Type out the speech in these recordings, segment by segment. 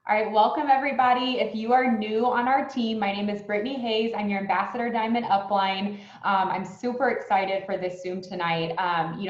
All right, welcome everybody. If you are new on our team, my name is Brittani Hayes. I'm your Ambassador Diamond upline. I'm super excited for this Zoom tonight.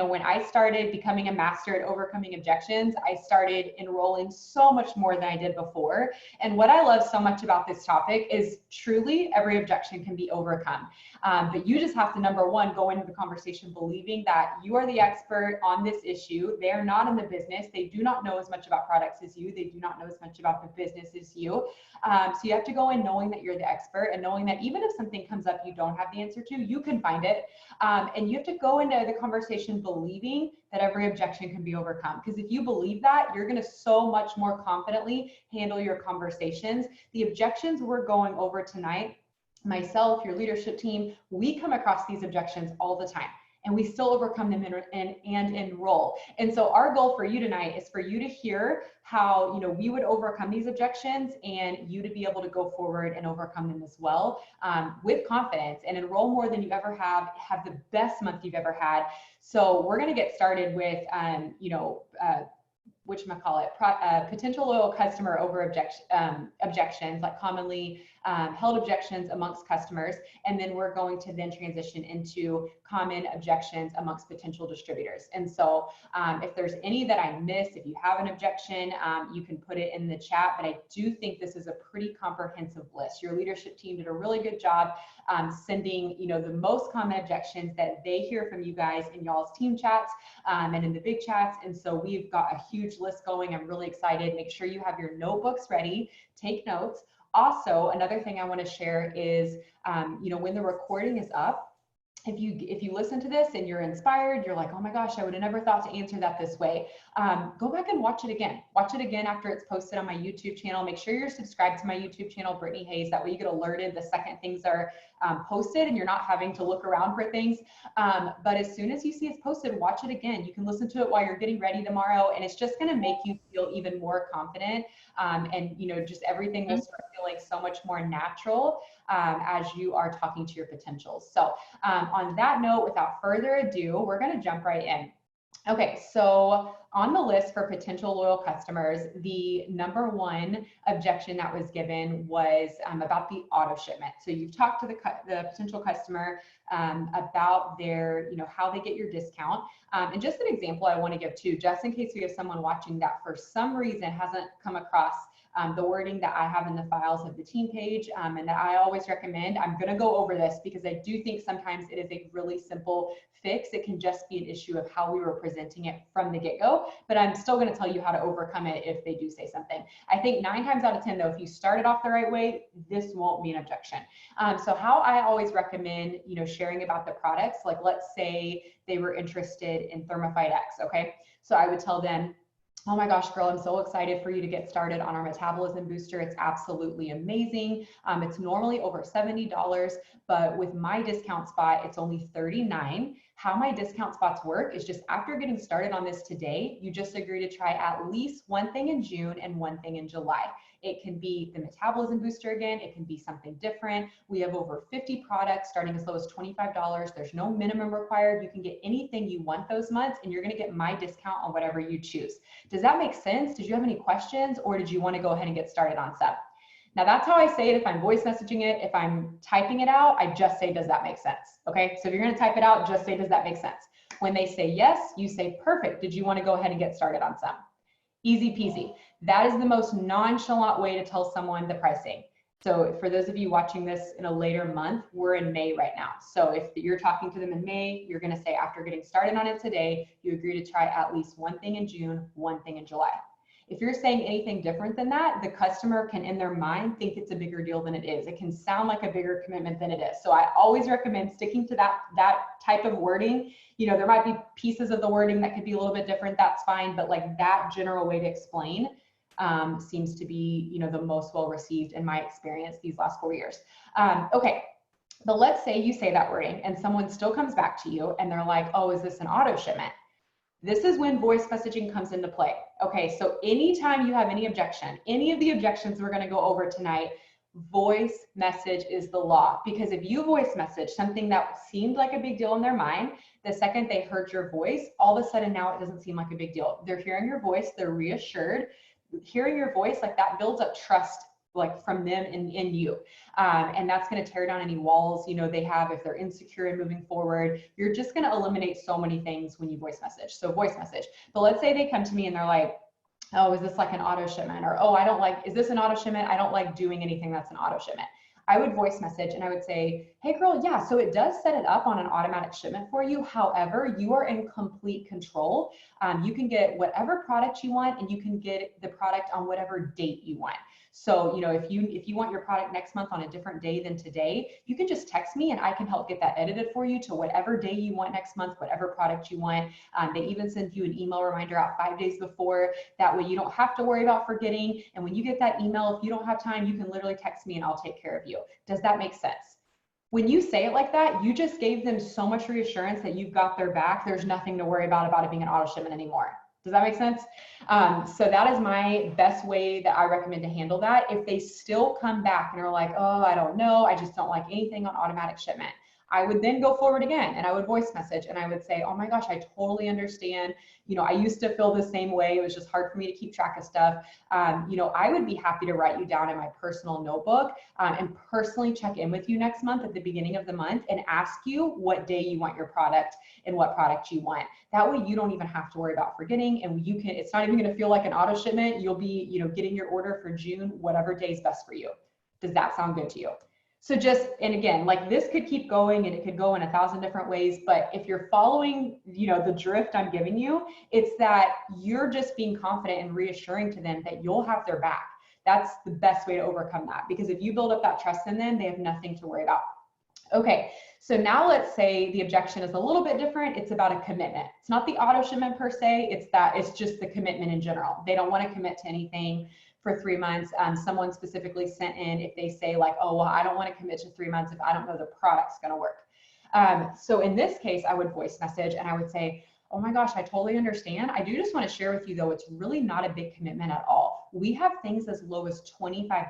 When I started becoming a master at overcoming objections, I started enrolling so much more than I did before. And what I love so much about this topic is truly every objection can be overcome. But you just have to, number one, go into the conversation believing that you are the expert on this issue. They are not in the business. They do not know as much about products as you. They do not know as much about the business as you. So you have to go in knowing that you're the expert and knowing that even if something comes up you don't have the answer to, you can find it. And you have to go into the conversation believing that every objection can be overcome. Because if you believe that, you're going to so much more confidently handle your conversations. The objections we're going over tonight, myself, your leadership team, we come across these objections all the time. And we still overcome them and enroll. And so our goal for you tonight is for you to hear how we would overcome these objections and you to be able to go forward and overcome them as well with confidence and enroll more than you ever have the best month you've ever had. So we're going to get started with potential loyal customer over objections, like commonly held objections amongst customers. And then we're going to then transition into common objections amongst potential distributors. And so if there's any that I missed, if you have an objection, you can put it in the chat, but I do think this is a pretty comprehensive list. Your leadership team did a really good job sending the most common objections that they hear from you guys in y'all's team chats and in the big chats. And so we've got a huge list going. I'm really excited. Make sure you have your notebooks ready, take notes. Also, another thing I want to share is, when the recording is up, if you listen to this and you're inspired, you're like, oh my gosh, I would have never thought to answer that this way. Go back and watch it again. Watch it again after it's posted on my YouTube channel. Make sure you're subscribed to my YouTube channel, Brittani Hayes. That way you get alerted the second things are posted and you're not having to look around for things. But as soon as you see it's posted, watch it again. You can listen to it while you're getting ready tomorrow, and it's just going to make you feel even more confident. And just everything will start feeling so much more natural as you are talking to your potentials. So on that note, without further ado, we're going to jump right in. Okay, so on the list for potential loyal customers, the number one objection that was given was about the auto shipment. So you've talked to the potential customer about their, how they get your discount. And just an example I want to give too, just in case we have someone watching that for some reason hasn't come across the wording that I have in the files of the team page and that I always recommend. I'm going to go over this because I do think sometimes it is a really simple fix. It can just be an issue of how we were presenting it from the get-go, but I'm still going to tell you how to overcome it if they do say something. I think 9 times out of 10 though, if you start it off the right way, this won't be an objection. So how I always recommend, sharing about the products, like let's say they were interested in Thermifite X, okay? So I would tell them, oh my gosh, girl, I'm so excited for you to get started on our metabolism booster. It's absolutely amazing. It's normally over $70, but with my discount spot, it's only $39. How my discount spots work is just after getting started on this today, you just agree to try at least one thing in June and one thing in July. It can be the metabolism booster again. It can be something different. We have over 50 products starting as low as $25. There's no minimum required. You can get anything you want those months, and you're going to get my discount on whatever you choose. Does that make sense? Did you have any questions, or did you want to go ahead and get started on sub? Now that's how I say it. If I'm voice messaging it, if I'm typing it out, I just say, does that make sense? Okay. So if you're going to type it out, just say, does that make sense? When they say yes, you say, perfect. Did you want to go ahead and get started on some? Easy peasy. That is the most nonchalant way to tell someone the pricing. So for those of you watching this in a later month, we're in May right now. So if you're talking to them in May, you're going to say, after getting started on it today, you agree to try at least one thing in June, one thing in July. If you're saying anything different than that, the customer can, in their mind, think it's a bigger deal than it is. It can sound like a bigger commitment than it is. So I always recommend sticking to that type of wording. There might be pieces of the wording that could be a little bit different. That's fine. But like that general way to explain seems to be, the most well received in my experience these last 4 years. Okay. But let's say you say that wording and someone still comes back to you and they're like, oh, is this an auto shipment? This is when voice messaging comes into play. Okay, so anytime you have any objection, any of the objections we're going to go over tonight, voice message is the law. Because if you voice message something that seemed like a big deal in their mind, the second they heard your voice, all of a sudden now it doesn't seem like a big deal. They're hearing your voice, they're reassured. hearing your voice, like that builds up trust, like from them in you. And that's going to tear down any walls, you know, they have if they're insecure and moving forward. You're just going to eliminate so many things when you voice message. So voice message. But let's say they come to me and they're like, oh, is this like an auto shipment? Or, oh, I don't like, is this an auto shipment? I don't like doing anything that's an auto shipment. I would voice message and I would say, hey girl, yeah, so it does set it up on an automatic shipment for you. However, you are in complete control. You can get whatever product you want and you can get the product on whatever date you want. So, you know, if you want your product next month on a different day than today, you can just text me and I can help get that edited for you to whatever day you want next month, whatever product you want. They even send you an email reminder out 5 days before. That way you don't have to worry about forgetting. And when you get that email, if you don't have time, you can literally text me and I'll take care of you. Does that make sense? When you say it like that, you just gave them so much reassurance that you've got their back. There's nothing to worry about it being an auto shipment anymore. Does that make sense? So that is my best way that I recommend to handle that. If they still come back and are like, oh, I don't know, I just don't like anything on automatic shipment, I would then go forward again and I would voice message and I would say, oh my gosh, I totally understand. You know, I used to feel the same way. It was just hard for me to keep track of stuff. You know, I would be happy to write you down in my personal notebook and personally check in with you next month at the beginning of the month and ask you what day you want your product and what product you want. That way you don't even have to worry about forgetting, and you can, it's not even going to feel like an auto shipment. You'll be, you know, getting your order for June, whatever day is best for you. Does that sound good to you? So just, and again, like this could keep going and it could go in 1,000 different ways, but if you're following, you know, the drift I'm giving you, it's that you're just being confident and reassuring to them that you'll have their back. That's the best way to overcome that, because if you build up that trust in them, they have nothing to worry about. Okay, so now let's say the objection is a little bit different. It's about a commitment. It's not the auto shipment per se, it's just the commitment in general. They don't want to commit to anything for 3 months. Someone specifically sent in if they say like, oh, well, I don't want to commit to 3 months if I don't know the product's going to work. So in this case, I would voice message and I would say, oh my gosh, I totally understand. I do just want to share with you though, it's really not a big commitment at all. We have things as low as $25.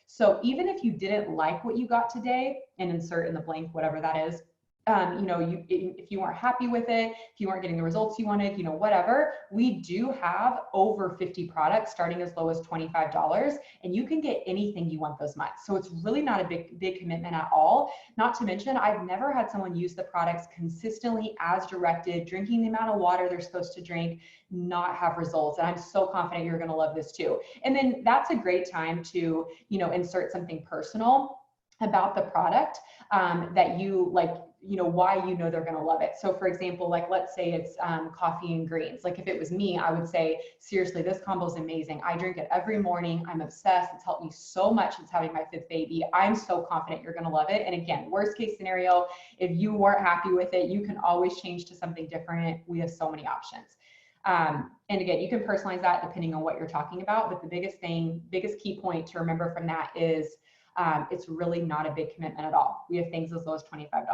So even if you didn't like what you got today, and insert in the blank, whatever that is, you know, if you weren't happy with it, if you weren't getting the results you wanted, you know, whatever, we do have over 50 products starting as low as $25, and you can get anything you want those months. So it's really not a big commitment at all. Not to mention, I've never had someone use the products consistently as directed, drinking the amount of water they're supposed to drink, not have results. And I'm so confident you're going to love this too. And then that's a great time to, you know, insert something personal about the product that you like, you know, why you know they're going to love it. So for example, like let's say it's coffee and greens. Like if it was me, I would say, seriously, this combo is amazing. I drink it every morning. I'm obsessed. It's helped me so much since having my 5th baby. I'm so confident you're going to love it. And again, worst case scenario, if you weren't happy with it, you can always change to something different. We have so many options. And again, you can personalize that depending on what you're talking about. But the biggest key point to remember from that is it's really not a big commitment at all. We have things as low as $25.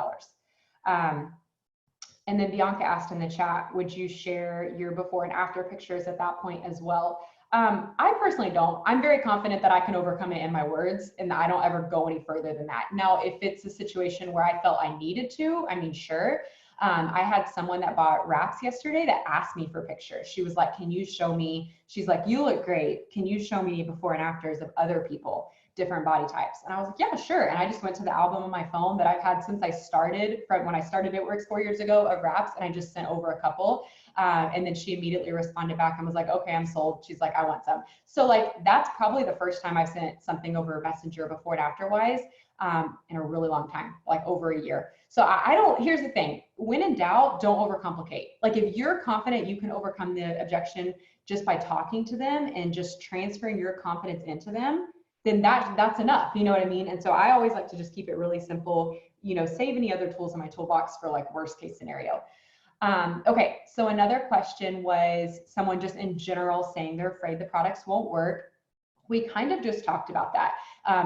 And then Bianca asked in the chat, would you share your before and after pictures at that point as well? I personally don't. I'm very confident that I can overcome it in my words and I don't ever go any further than that. Now, if it's a situation where I felt I needed to, I mean, sure. I had someone that bought wraps yesterday that asked me for pictures. She was like, can you show me? She's like, you look great. Can you show me before and afters of other people, different body types? And I was like, yeah, sure. And I just went to the album on my phone that I've had since I started, from when I started It Works 4 years ago, of wraps, and I just sent over a couple. And then she immediately responded back and was like, okay, I'm sold. She's like, I want some. So like, that's probably the first time I've sent something over Messenger before and after wise in a really long time, like over a year. So I don't, here's the thing, when in doubt, don't overcomplicate. Like if you're confident you can overcome the objection just by talking to them and just transferring your confidence into them, then that's enough. You know what I mean? And so I always like to just keep it really simple, you know, save any other tools in my toolbox for like worst case scenario. Okay, so another question was someone just in general saying they're afraid the products won't work. We kind of just talked about that,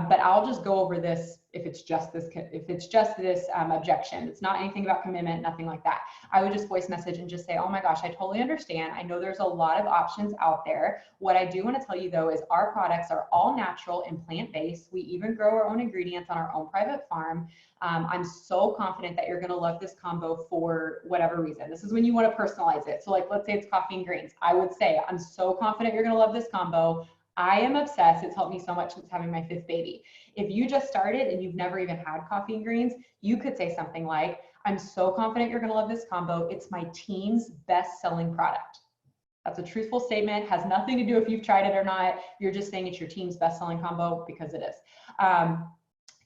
but I'll just go over this if it's just this objection. It's not anything about commitment, nothing like that. I would just voice message and just say, oh my gosh, I totally understand. I know there's a lot of options out there. What I do want to tell you though is our products are all natural and plant-based. We even grow our own ingredients on our own private farm. I'm so confident that you're going to love this combo for whatever reason. This is when you want to personalize it. So like, let's say it's coffee and greens. I would say, I'm so confident you're going to love this combo. I am obsessed. It's helped me so much since having my 5th baby. If you just started and you've never even had coffee and greens, you could say something like, I'm so confident you're going to love this combo. It's my team's best-selling product. That's a truthful statement. Has nothing to do if you've tried it or not. You're just saying it's your team's best-selling combo because it is.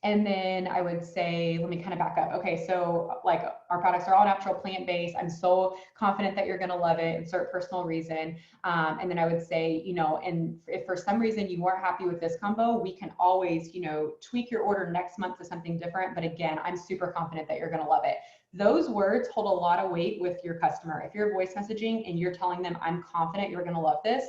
And then I would say, let me kind of back up. Okay, so like our products are all natural, plant-based. I'm so confident that you're going to love it. Insert personal reason. And then I would say, you know, and if for some reason you weren't happy with this combo, we can always, you know, tweak your order next month to something different. But again, I'm super confident that you're going to love it. Those words hold a lot of weight with your customer. If you're voice messaging and you're telling them, I'm confident you're going to love this,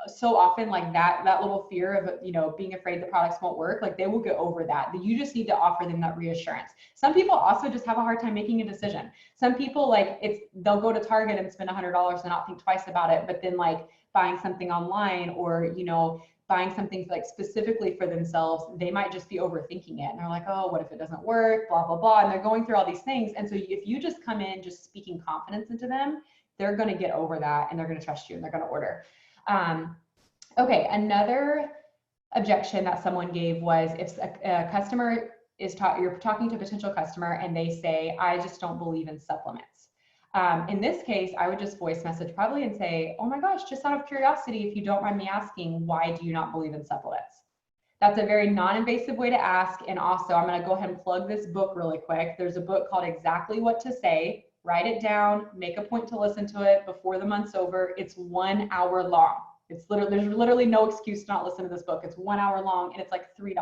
so often like that little fear of, you know, being afraid the products won't work, like they will get over that. You just need to offer them that reassurance. Some people also just have a hard time making a decision. Some people like they'll go to Target and spend $100 and not think twice about it, but then like buying something online or, you know, buying something like specifically for themselves, they might just be overthinking it. And they're like, oh, what if it doesn't work, blah, blah, blah. And they're going through all these things. And so if you just come in just speaking confidence into them, they're going to get over that and they're going to trust you and they're going to order. Okay, another objection that someone gave was if a customer is you're talking to a potential customer and they say, I just don't believe in supplements. In this case, I would just voice message probably and say, oh my gosh, just out of curiosity, if you don't mind me asking, why do you not believe in supplements? That's a very non-invasive way to ask. And also, I'm going to go ahead and plug this book really quick. There's a book called Exactly What to Say. Write it down, make a point to listen to it before the month's over. It's 1 hour long. There's literally no excuse to not listen to this book. It's 1 hour long and it's like $3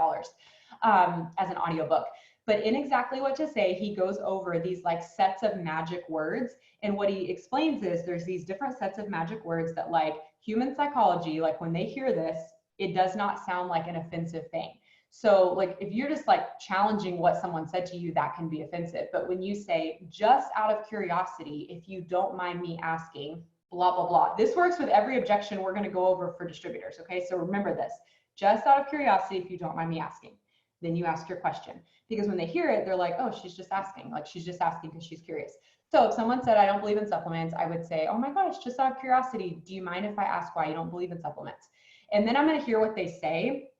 as an audiobook. But in Exactly What to Say, he goes over these like sets of magic words. And what he explains is there's these different sets of magic words that like human psychology, like when they hear this, it does not sound like an offensive thing. So like if you're just like challenging what someone said to you, that can be offensive. But when you say, just out of curiosity, if you don't mind me asking, blah, blah, blah. This works with every objection we're going to go over for distributors. Okay, so remember this, just out of curiosity, if you don't mind me asking, then you ask your question. Because when they hear it, they're like, oh, she's just asking. Like she's just asking because she's curious. So if someone said, I don't believe in supplements, I would say, oh my gosh, just out of curiosity, do you mind if I ask why you don't believe in supplements? And then I'm going to hear what they say.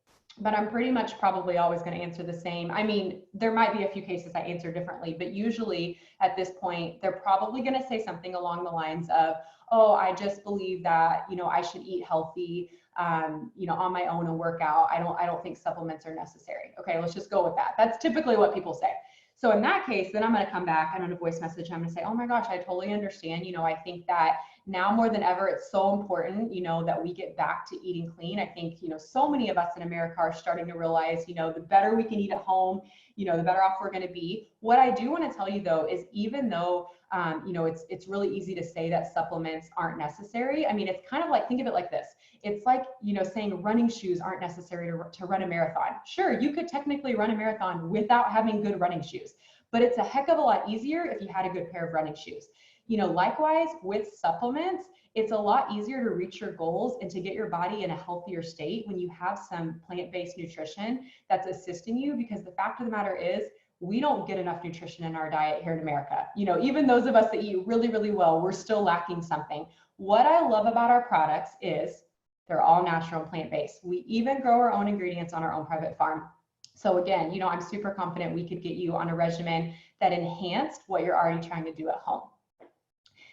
But I'm pretty much probably always going to answer the same. I mean, there might be a few cases I answer differently, but usually at this point, they're probably going to say something along the lines of, oh, I just believe that, you know, I should eat healthy, you know, on my own and work out. I don't think supplements are necessary. Okay, let's just go with that. That's typically what people say. So in that case, then I'm going to come back and on a voice message, I'm going to say, oh my gosh, I totally understand. You know, I think that now more than ever, it's so important, you know, that we get back to eating clean. I think, you know, so many of us in America are starting to realize, you know, the better we can eat at home, you know, the better off we're going to be. What I do want to tell you though, is even though, you know, it's really easy to say that supplements aren't necessary. I mean, it's kind of like, think of it like this. It's like, you know, saying running shoes aren't necessary to run a marathon. Sure, you could technically run a marathon without having good running shoes, but it's a heck of a lot easier if you had a good pair of running shoes. You know, likewise with supplements, it's a lot easier to reach your goals and to get your body in a healthier state when you have some plant-based nutrition that's assisting you, because the fact of the matter is we don't get enough nutrition in our diet here in America. You know, even those of us that eat really, really well, we're still lacking something. What I love about our products is they're all natural and plant-based. We even grow our own ingredients on our own private farm. So again, you know, I'm super confident we could get you on a regimen that enhanced what you're already trying to do at home.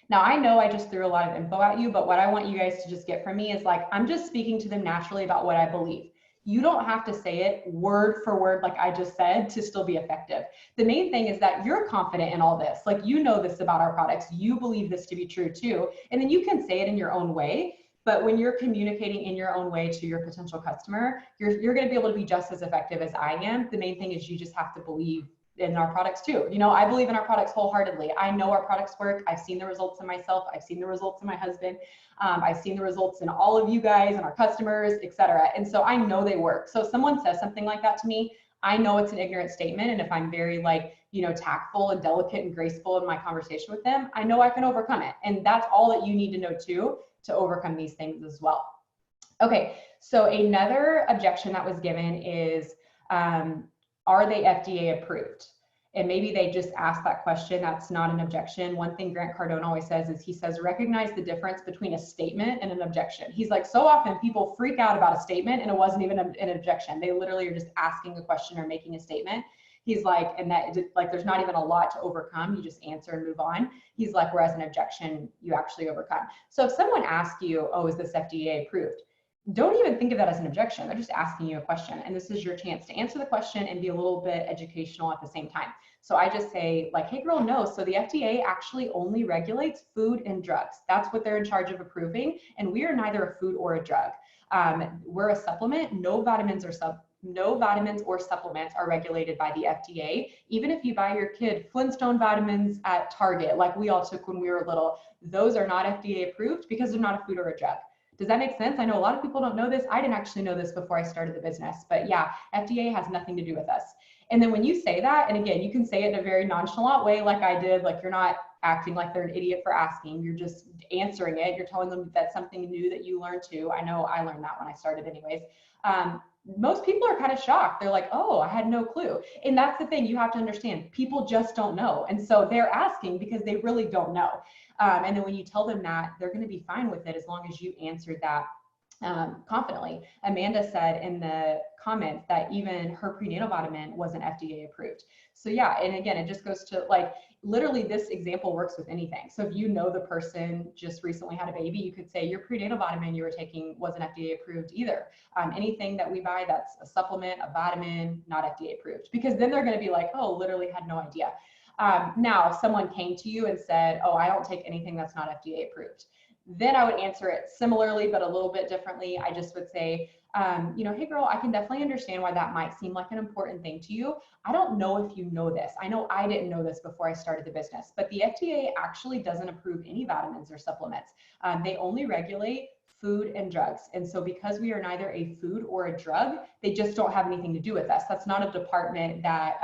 Now, I know I just threw a lot of info at you, but what I want you guys to just get from me is like, I'm just speaking to them naturally about what I believe. You don't have to say it word for word like I just said to still be effective. The main thing is that you're confident in all this. Like, you know this about our products. You believe this to be true too. And then you can say it in your own way. But when you're communicating in your own way to your potential customer, you're going to be able to be just as effective as I am. The main thing is you just have to believe in our products too. You know, I believe in our products wholeheartedly. I know our products work. I've seen the results in myself. I've seen the results in my husband. I've seen the results in all of you guys and our customers, etc. And so I know they work. So if someone says something like that to me, I know it's an ignorant statement. And if I'm very tactful and delicate and graceful in my conversation with them, I know I can overcome it. And that's all that you need to know too, to overcome these things as well. Okay, so another objection that was given is, are they FDA approved? And maybe they just asked that question. That's not an objection. One thing Grant Cardone always says is, he says, recognize the difference between a statement and an objection. He's like, so often people freak out about a statement and it wasn't even an objection. They literally are just asking a question or making a statement. He's like, and that like, there's not even a lot to overcome. You just answer and move on. He's like, whereas an objection, you actually overcome. So if someone asks you, oh, is this FDA approved? Don't even think of that as an objection. They're just asking you a question. And this is your chance to answer the question and be a little bit educational at the same time. So I just say like, hey girl, no. So the FDA actually only regulates food and drugs. That's what they're in charge of approving. And we are neither a food or a drug. We're a supplement. No vitamins or supplements are regulated by the FDA. Even if you buy your kid Flintstone vitamins at Target, like we all took when we were little, those are not FDA approved because they're not a food or a drug. Does that make sense? I know a lot of people don't know this. I didn't actually know this before I started the business, but yeah, FDA has nothing to do with us. And then when you say that, and again, you can say it in a very nonchalant way, like I did, like you're not acting like they're an idiot for asking, you're just answering it. You're telling them that's something new that you learned too. I know I learned that when I started anyways. Most people are kind of shocked. They're like, oh, I had no clue. And that's the thing you have to understand. People just don't know. And so they're asking because they really don't know. And then when you tell them that, they're going to be fine with it as long as you answered that confidently. Amanda said in the comments that even her prenatal vitamin wasn't FDA approved. So yeah, and again, it just goes to like, literally this example works with anything. So if you know the person just recently had a baby, you could say your prenatal vitamin you were taking wasn't FDA approved either. Anything that we buy that's a supplement, a vitamin, not FDA approved, because then they're going to be like, oh, literally had no idea. Now, if someone came to you and said, oh, I don't take anything that's not FDA approved, then I would answer it similarly, but a little bit differently. I just would say, hey girl, I can definitely understand why that might seem like an important thing to you. I don't know if you know this. I know I didn't know this before I started the business, but the FDA actually doesn't approve any vitamins or supplements. They only regulate food and drugs. And so because we are neither a food or a drug, they just don't have anything to do with us. That's not a department that,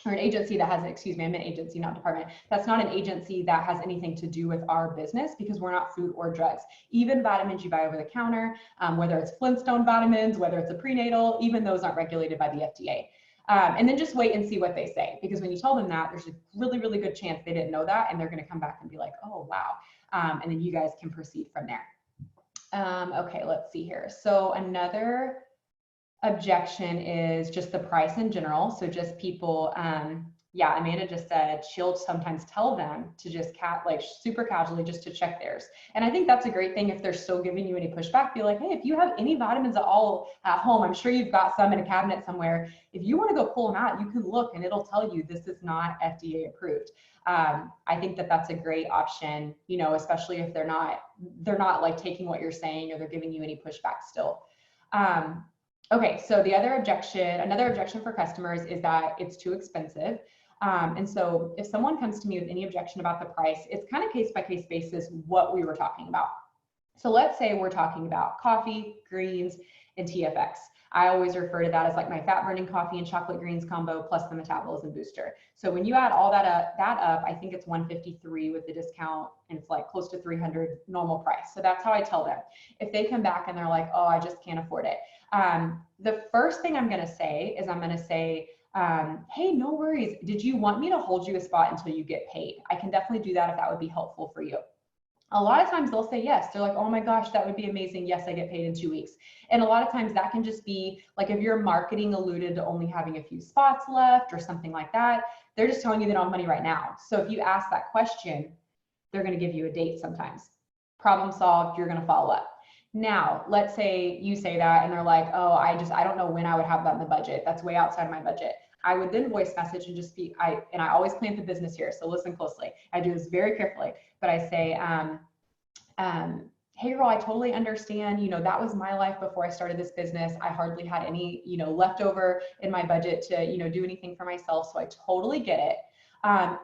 or an agency that has, excuse me, I meant agency, not department. That's not an agency that has anything to do with our business because we're not food or drugs. Even vitamins you buy over the counter, whether it's Flintstone vitamins, whether it's a prenatal, even those aren't regulated by the FDA. And then just wait and see what they say, because when you tell them that, there's a really, really good chance they didn't know that, and they're going to come back and be like, oh, wow. And then you guys can proceed from there. Okay, let's see here. So another objection is just the price in general. So just people, yeah, Amanda just said she'll sometimes tell them to just super casually just to check theirs. And I think that's a great thing. If they're still giving you any pushback, be like, hey, if you have any vitamins at all at home, I'm sure you've got some in a cabinet somewhere. If you want to go pull them out, you can look and it'll tell you this is not FDA approved. I think that that's a great option, especially if they're not like taking what you're saying or they're giving you any pushback still. Okay, so another objection for customers is that it's too expensive. And so if someone comes to me with any objection about the price, it's kind of case-by-case basis what we were talking about. So let's say we're talking about coffee, greens, and TFX. I always refer to that as like my fat burning coffee and chocolate greens combo plus the metabolism booster. So when you add all that up, I think it's $153 with the discount, and it's like close to $300 normal price. So that's how I tell them. If they come back and they're like, oh, I just can't afford it. The first thing I'm going to say is hey, no worries. Did you want me to hold you a spot until you get paid? I can definitely do that if that would be helpful for you. A lot of times they'll say yes. They're like, oh my gosh, that would be amazing. Yes, I get paid in 2 weeks. And a lot of times that can just be like, if your marketing alluded to only having a few spots left or something like that, they're just telling you they don't have money right now. So if you ask that question, they're going to give you a date sometimes. Problem solved, you're going to follow up. Now, let's say you say that and they're like, oh, I don't know when I would have that in the budget. That's way outside of my budget. I would then voice message and just be, I always plan the business here, so listen closely. I do this very carefully, but I say, hey girl, I totally understand. That was my life before I started this business. I hardly had any, left over in my budget to, do anything for myself. So I totally get it.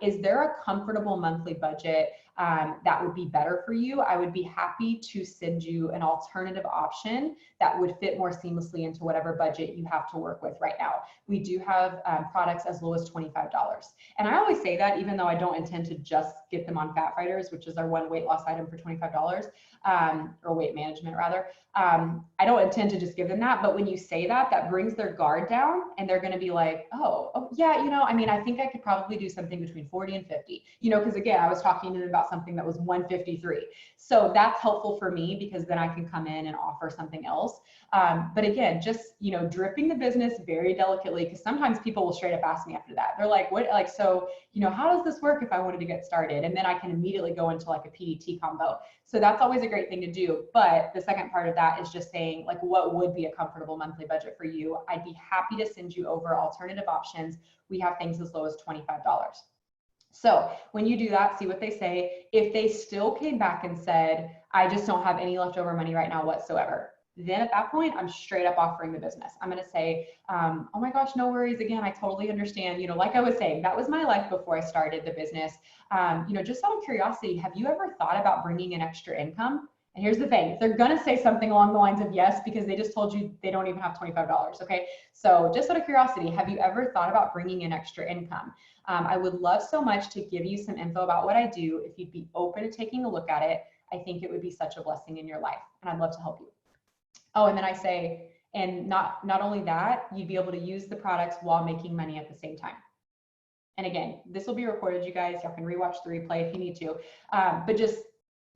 Is there a comfortable monthly budget that would be better for you? I would be happy to send you an alternative option that would fit more seamlessly into whatever budget you have to work with right now. We do have products as low as $25. And I always say that, even though I don't intend to just get them on Fat Fighters, which is our one weight loss item for $25, or weight management rather. I don't intend to just give them that, but when you say that, that brings their guard down, and they're going to be like, oh yeah, I mean, I think I could probably do something between 40 and 50, because again, I was talking to them about something that was 153. So that's helpful for me, because then I can come in and offer something else. But again, just, dripping the business very delicately, because sometimes people will straight up ask me after that. They're like, what, like, so, how does this work if I wanted to get started? And then I can immediately go into like a PDT combo. So that's always a great thing to do. But the second part of that is just saying, like, what would be a comfortable monthly budget for you? I'd be happy to send you over alternative options. We have things as low as $25. So when you do that, see what they say. If they still came back and said, I just don't have any leftover money right now whatsoever, then at that point, I'm straight up offering the business. I'm going to say, oh my gosh, no worries. Again, I totally understand. Like I was saying, that was my life before I started the business. Just out of curiosity, have you ever thought about bringing in extra income? And here's the thing, they're going to say something along the lines of yes, because they just told you they don't even have $25. Okay. So just out of curiosity, have you ever thought about bringing in extra income? I would love so much to give you some info about what I do. If you'd be open to taking a look at it, I think it would be such a blessing in your life, and I'd love to help you. Oh, and then I say, and not only that, you'd be able to use the products while making money at the same time. And again, this will be recorded, you guys. Y'all can rewatch the replay if you need to. But just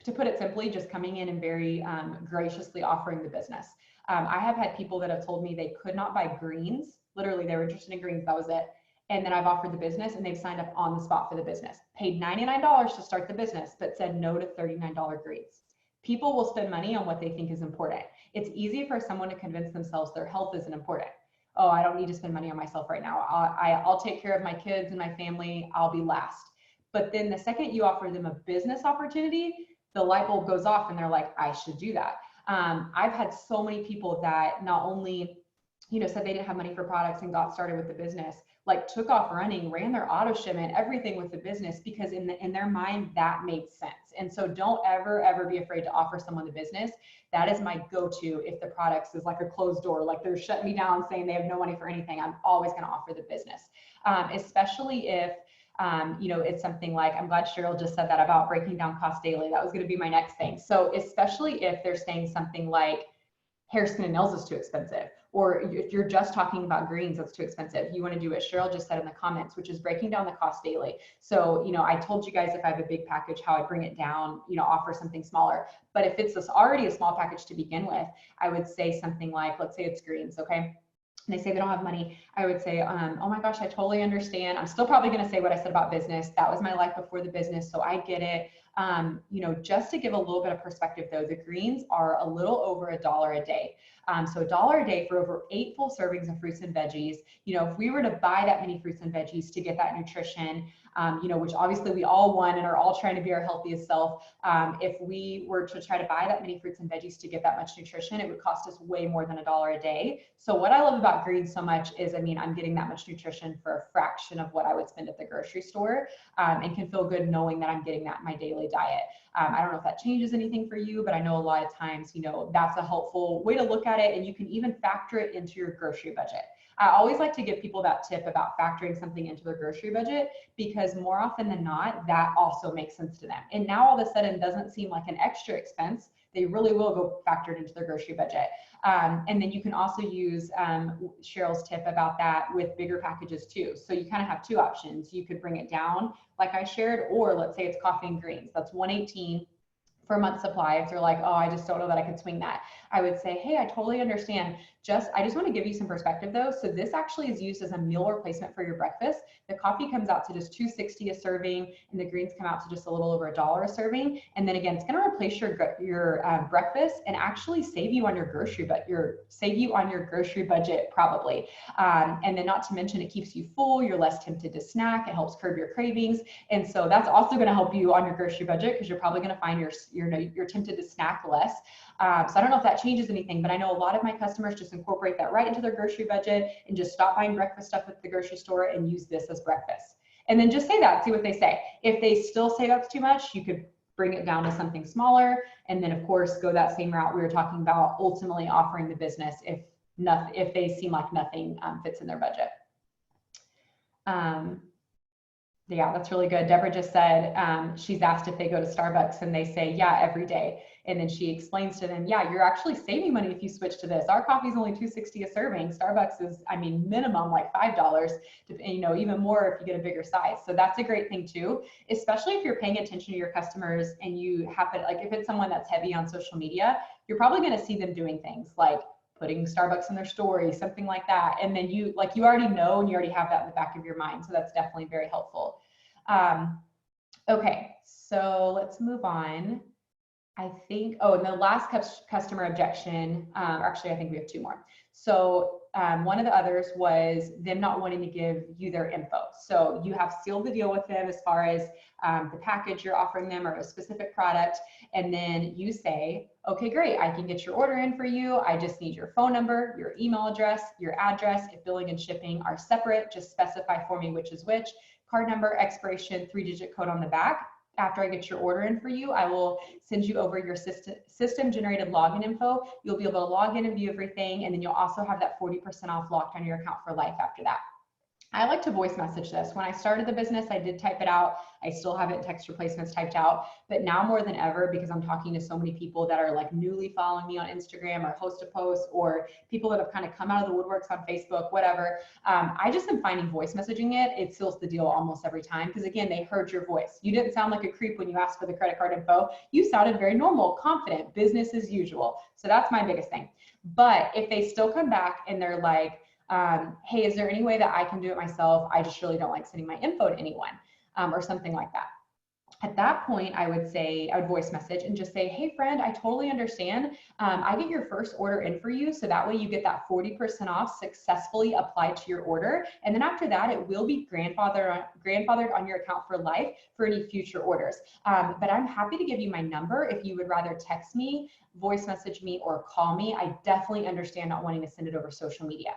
to put it simply, just coming in and very graciously offering the business. I have had people that have told me they could not buy greens. Literally, they were interested in greens. That was it. And then I've offered the business, and they've signed up on the spot for the business. Paid $99 to start the business, but said no to $39 greens. People will spend money on what they think is important. It's easy for someone to convince themselves their health isn't important. Oh, I don't need to spend money on myself right now. I'll take care of my kids and my family. I'll be last. But then the second you offer them a business opportunity, the light bulb goes off and they're like, I should do that. I've had so many people that not only, said they didn't have money for products and got started with the business, like took off running, ran their auto shipment, everything with the business, because in their mind that made sense. And so don't ever be afraid to offer someone the business. That is my go-to. If the products is like a closed door, like they're shutting me down saying they have no money for anything, I'm always going to offer the business. Especially if it's something like, I'm glad Cheryl just said that about breaking down cost daily. That was going to be my next thing. So especially if they're saying something like hair, skin, and nails is too expensive, or if you're just talking about greens, that's too expensive. You want to do what Cheryl just said in the comments, which is breaking down the cost daily. So, I told you guys if I have a big package, how I bring it down, offer something smaller. But if it's already a small package to begin with, I would say something like, let's say it's greens, okay? And they say they don't have money, I would say, oh my gosh, I totally understand. I'm still probably going to say what I said about business. That was my life before the business, so I get it. Just to give a little bit of perspective though, the greens are a little over $1 a day. So $1 a day for over 8 full servings of fruits and veggies. If we were to buy that many fruits and veggies to get that nutrition, which obviously we all want and are all trying to be our healthiest self. If we were to try to buy that many fruits and veggies to get that much nutrition, it would cost us way more than $1 a day. So what I love about greens so much is, I'm getting that much nutrition for a fraction of what I would spend at the grocery store, and can feel good knowing that I'm getting that in my daily diet. I don't know if that changes anything for you, but I know a lot of times, that's a helpful way to look at it, and you can even factor it into your grocery budget. I always like to give people that tip about factoring something into their grocery budget, because more often than not, that also makes sense to them. And now all of a sudden doesn't seem like an extra expense. They really will go factor it into their grocery budget. And then you can also use Cheryl's tip about that with bigger packages too. So you kind of have two options. You could bring it down like I shared, or let's say it's coffee and greens. That's $118 for a month supply. If they're like, oh, I just don't know that I could swing that. I would say, hey, I totally understand. I just want to give you some perspective though. So this actually is used as a meal replacement for your breakfast. The coffee comes out to just $2.60 a serving, and the greens come out to just a little over $1 a serving. And then again, it's going to replace your breakfast and actually save you on your grocery budget probably. And then not to mention, it keeps you full. You're less tempted to snack. It helps curb your cravings, and so that's also going to help you on your grocery budget because you're probably going to find you're tempted to snack less. So I don't know if that changes anything, but I know a lot of my customers just incorporate that right into their grocery budget and just stop buying breakfast stuff at the grocery store and use this as breakfast. And then just say that, see what they say. If they still say that's too much, you could bring it down to something smaller. And then of course, go that same route we were talking about, ultimately offering the business if they seem like nothing fits in their budget. Yeah, that's really good. Deborah just said she's asked if they go to Starbucks and they say, yeah, every day. And then she explains to them, yeah, you're actually saving money if you switch to this. Our coffee is only $2.60 a serving. Starbucks is, I mean, minimum like $5, even more if you get a bigger size. So that's a great thing too, especially if you're paying attention to your customers and you happen, like if it's someone that's heavy on social media, you're probably going to see them doing things like putting Starbucks in their story, something like that. And then you already know, and you already have that in the back of your mind. So that's definitely very helpful. Okay, so let's move on. I think, and the last customer objection, actually, I think we have two more. So one of the others was them not wanting to give you their info. So you have sealed the deal with them as far as the package you're offering them or a specific product. And then you say, okay, great, I can get your order in for you. I just need your phone number, your email address, your address. If billing and shipping are separate, just specify for me which is which. Card number, expiration, 3-digit code on the back. After I get your order in for you, I will send you over your system generated login info. You'll be able to log in and view everything. And then you'll also have that 40% off locked on your account for life after that. I like to voice message this. When I started the business, I did type it out. I still have it in text replacements typed out, but now more than ever, because I'm talking to so many people that are like newly following me on Instagram or host a post, or people that have kind of come out of the woodworks on Facebook, whatever. I just am finding voice messaging it seals the deal almost every time. Because again, they heard your voice. You didn't sound like a creep when you asked for the credit card info. You sounded very normal, confident, business as usual. So that's my biggest thing. But if they still come back and they're like, hey, is there any way that I can do it myself? I just really don't like sending my info to anyone, or something like that. At that point, I would voice message and just say, hey friend, I totally understand. I get your first order in for you. So that way you get that 40% off successfully applied to your order. And then after that, it will be grandfathered on your account for life for any future orders. But I'm happy to give you my number if you would rather text me, voice message me, or call me. I definitely understand not wanting to send it over social media.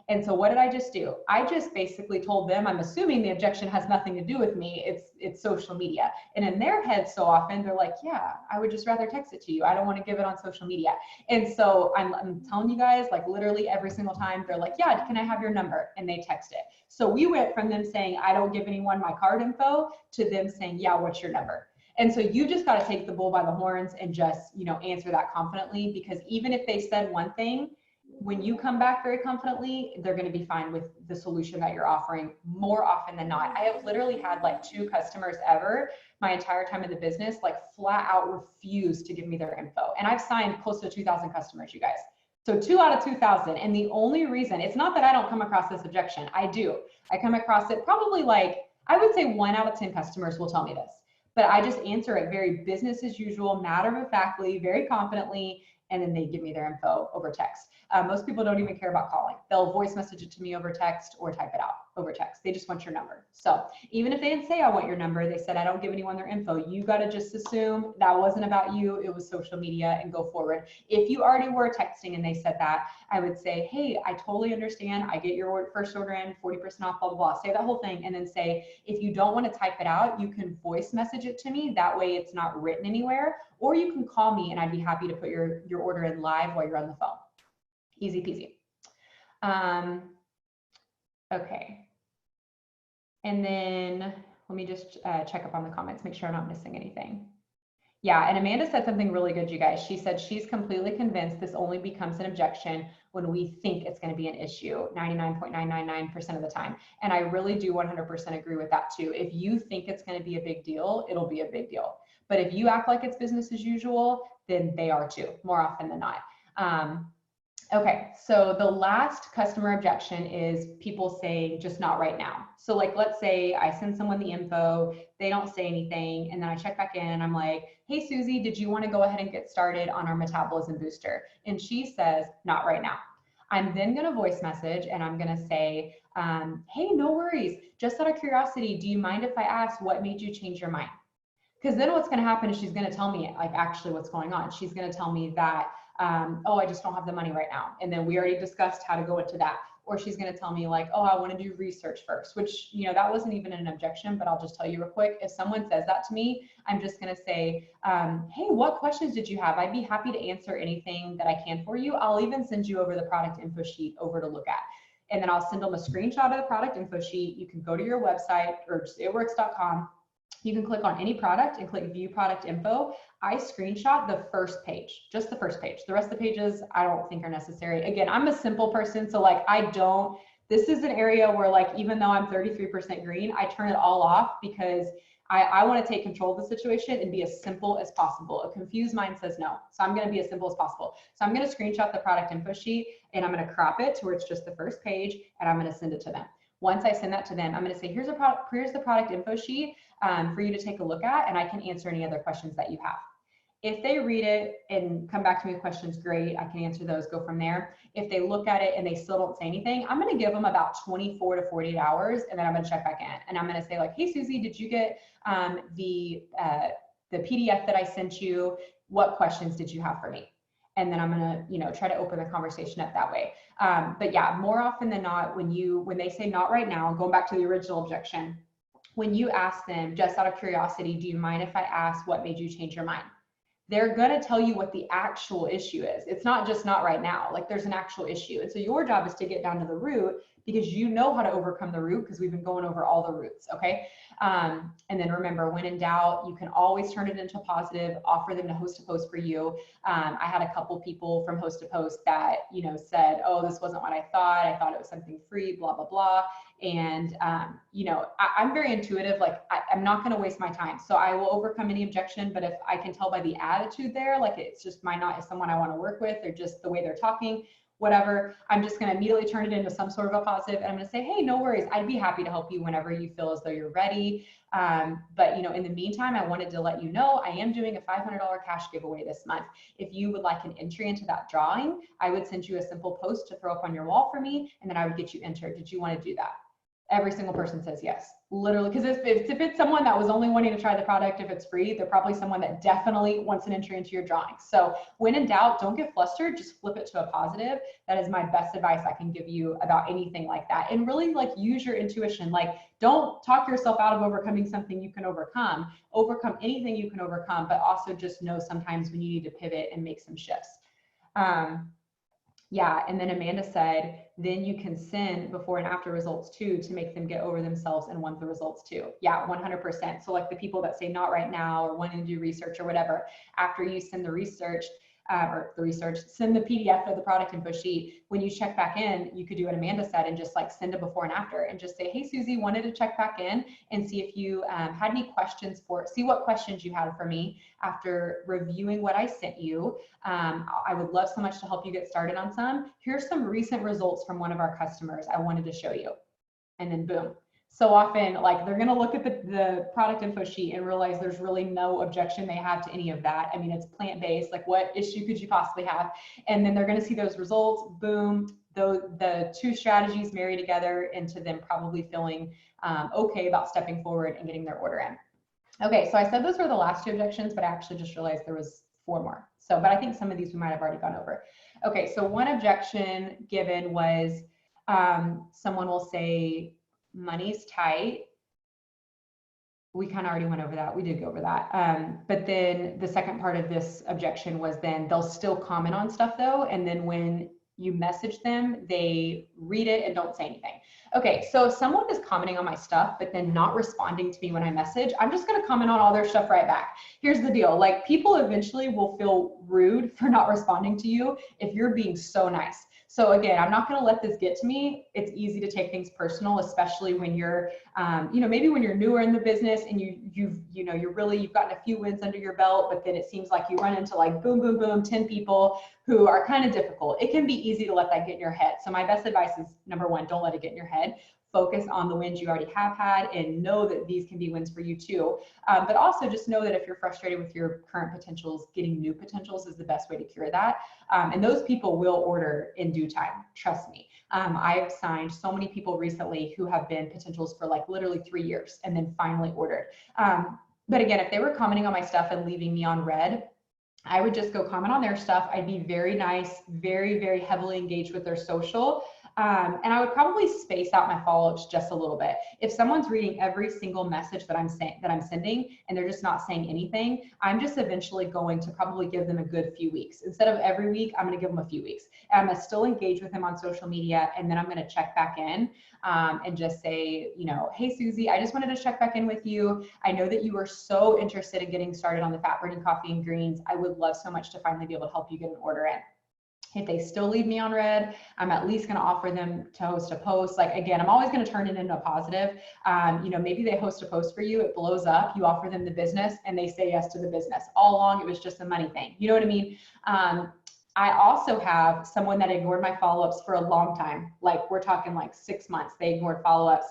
And so what did I just do? I just basically told them, I'm assuming the objection has nothing to do with me. It's social media. And in their heads, so often they're like, yeah, I would just rather text it to you. I don't want to give it on social media. And so I'm telling you guys, like literally every single time they're like, yeah, can I have your number? And they text it. So we went from them saying, I don't give anyone my card info, to them saying, yeah, what's your number? And so you just got to take the bull by the horns and just, answer that confidently, because even if they said one thing, when you come back very confidently, they're going to be fine with the solution that you're offering more often than not. I have literally had like 2 customers ever my entire time in the business, like flat out refuse to give me their info. And I've signed close to 2,000 customers, you guys. So 2 out of 2,000. And the only reason, it's not that I don't come across this objection. I do. I come across it probably like, I would say 1 out of 10 customers will tell me this. But I just answer it very business as usual, matter-of-factly, very confidently, and then they give me their info over text. Most people don't even care about calling. They'll voice message it to me over text or type it out over text. They just want your number. So even if they didn't say I want your number, they said I don't give anyone their info, you got to just assume that wasn't about you, it was social media, and go forward. If you already were texting and they said that, I would say, hey, I totally understand. I get your first order in, 40% off, blah, blah, blah. Say that whole thing, and then say, if you don't want to type it out, you can voice message it to me. That way it's not written anywhere, or you can call me and I'd be happy to put your order in live while you're on the phone. Easy peasy. Okay. And then let me just check up on the comments, make sure I'm not missing anything. Yeah, and Amanda said something really good, you guys. She said she's completely convinced this only becomes an objection when we think it's going to be an issue 99.999% of the time. And I really do 100% agree with that too. If you think it's going to be a big deal, it'll be a big deal. But if you act like it's business as usual, then they are too, more often than not. Okay, so the last customer objection is people saying just not right now. So like, let's say I send someone the info, they don't say anything, and then I check back in and I'm like, hey, Susie, did you want to go ahead and get started on our metabolism booster? And she says, not right now. I'm then going to voice message and I'm going to say, hey, no worries. Just out of curiosity, do you mind if I ask what made you change your mind? Because then what's going to happen is she's going to tell me like actually what's going on. She's going to tell me that, oh, I just don't have the money right now. And then we already discussed how to go into that. Or she's going to tell me like, oh, I want to do research first, which, you know, that wasn't even an objection, but I'll just tell you real quick. If someone says that to me, I'm just going to say, hey, what questions did you have? I'd be happy to answer anything that I can for you. I'll even send you over the product info sheet over to look at. And then I'll send them a screenshot of the product info sheet. You can go to your website or just itworks.com. You can click on any product and click view product info. I screenshot the first page, just the first page. The rest of the pages I don't think are necessary. Again, I'm a simple person, so like this is an area where like, even though I'm 33% green, I turn it all off because I want to take control of the situation and be as simple as possible. A confused mind says no. So I'm going to be as simple as possible. So I'm going to screenshot the product info sheet and I'm going to crop it to where it's just the first page and I'm going to send it to them. Once I send that to them, I'm going to say, here's the product info sheet for you to take a look at, and I can answer any other questions that you have. If they read it and come back to me with questions, great, I can answer those, go from there. If they look at it and they still don't say anything, I'm going to give them about 24 to 48 hours, and then I'm going to check back in. And I'm going to say like, hey, Susie, did you get the PDF that I sent you? What questions did you have for me? And then I'm gonna, you know, try to open the conversation up that way. But yeah, more often than not, when they say not right now, going back to the original objection, when you ask them, just out of curiosity, do you mind if I ask what made you change your mind? They're gonna tell you what the actual issue is. It's not just not right now, like there's an actual issue. And so your job is to get down to the root because you know how to overcome the root because we've been going over all the roots, okay? And then remember, when in doubt, you can always turn it into a positive, offer them to host a post for you. I had a couple people from Host to Post that, you know, said, oh, this wasn't what I thought it was something free, blah, blah, blah. And, you know, I'm very intuitive, like I'm not going to waste my time. So I will overcome any objection, but if I can tell by the attitude there, like it's just might not is someone I want to work with or just the way they're talking, whatever, I'm just going to immediately turn it into some sort of a positive. And I'm going to say, hey, no worries. I'd be happy to help you whenever you feel as though you're ready. But, you know, in the meantime, I wanted to let you know I am doing a $500 cash giveaway this month. If you would like an entry into that drawing, I would send you a simple post to throw up on your wall for me, and then I would get you entered. Did you want to do that? Every single person says yes, literally, because if it's someone that was only wanting to try the product, if it's free, they're probably someone that definitely wants an entry into your drawing. So when in doubt, don't get flustered, just flip it to a positive. That is my best advice I can give you about anything like that. And really like use your intuition. Like don't talk yourself out of overcoming something you can overcome anything you can overcome, but also just know sometimes when you need to pivot and make some shifts. Yeah, and then Amanda said, then you can send before and after results too to make them get over themselves and want the results too. Yeah, 100%. So like the people that say not right now or wanting to do research or whatever, after you send the research, send the PDF of the product info sheet. When you check back in, you could do what Amanda said and just like send a before and after and just say, hey, Susie, wanted to check back in and see if you had any questions see what questions you had for me after reviewing what I sent you. I would love so much to help you get started on some. Here's some recent results from one of our customers I wanted to show you. And then boom. So often, like they're gonna look at the product info sheet and realize there's really no objection they have to any of that. I mean, it's plant-based, like what issue could you possibly have? And then they're gonna see those results, boom, the two strategies marry together into them probably feeling okay about stepping forward and getting their order in. Okay, so I said those were the last two objections, but I actually just realized there was 4 more. So, but I think some of these we might have already gone over. Okay, so one objection given was someone will say, money's tight. We kind of already went over that. We did go over that. But then the second part of this objection was then they'll still comment on stuff though. And then when you message them, they read it and don't say anything. Okay, so if someone is commenting on my stuff, but then not responding to me when I message, I'm just gonna comment on all their stuff right back. Here's the deal, like people eventually will feel rude for not responding to you if you're being so nice. So again, I'm not going to let this get to me. It's easy to take things personal, especially when you're, you know, maybe when you're newer in the business and you've gotten a few wins under your belt, but then it seems like you run into like boom, boom, boom, 10 people who are kind of difficult. It can be easy to let that get in your head. So my best advice is, number one, don't let it get in your head. Focus on the wins you already have had and know that these can be wins for you too. But also just know that if you're frustrated with your current potentials, getting new potentials is the best way to cure that. And those people will order in due time. Trust me. I've signed so many people recently who have been potentials for like literally 3 years and then finally ordered. But again, if they were commenting on my stuff and leaving me on red, I would just go comment on their stuff. I'd be very nice, very, very heavily engaged with their social. And I would probably space out my follow-ups just a little bit. If someone's reading every single message that I'm sending and they're just not saying anything, I'm just eventually going to probably give them a good few weeks. Instead of every week, I'm going to give them a few weeks. And I'm going to still engage with them on social media, and then I'm going to check back in and just say, you know, hey Susie, I just wanted to check back in with you. I know that you were so interested in getting started on the fat burning coffee and greens. I would love so much to finally be able to help you get an order in. If they still leave me on red, I'm at least going to offer them to host a post. Like, again, I'm always going to turn it into a positive. You know, maybe they host a post for you, it blows up, you offer them the business and they say yes to the business. All along, it was just a money thing. You know what I mean? I also have someone that ignored my follow-ups for a long time. Like, we're talking like 6 months. They ignored follow-ups,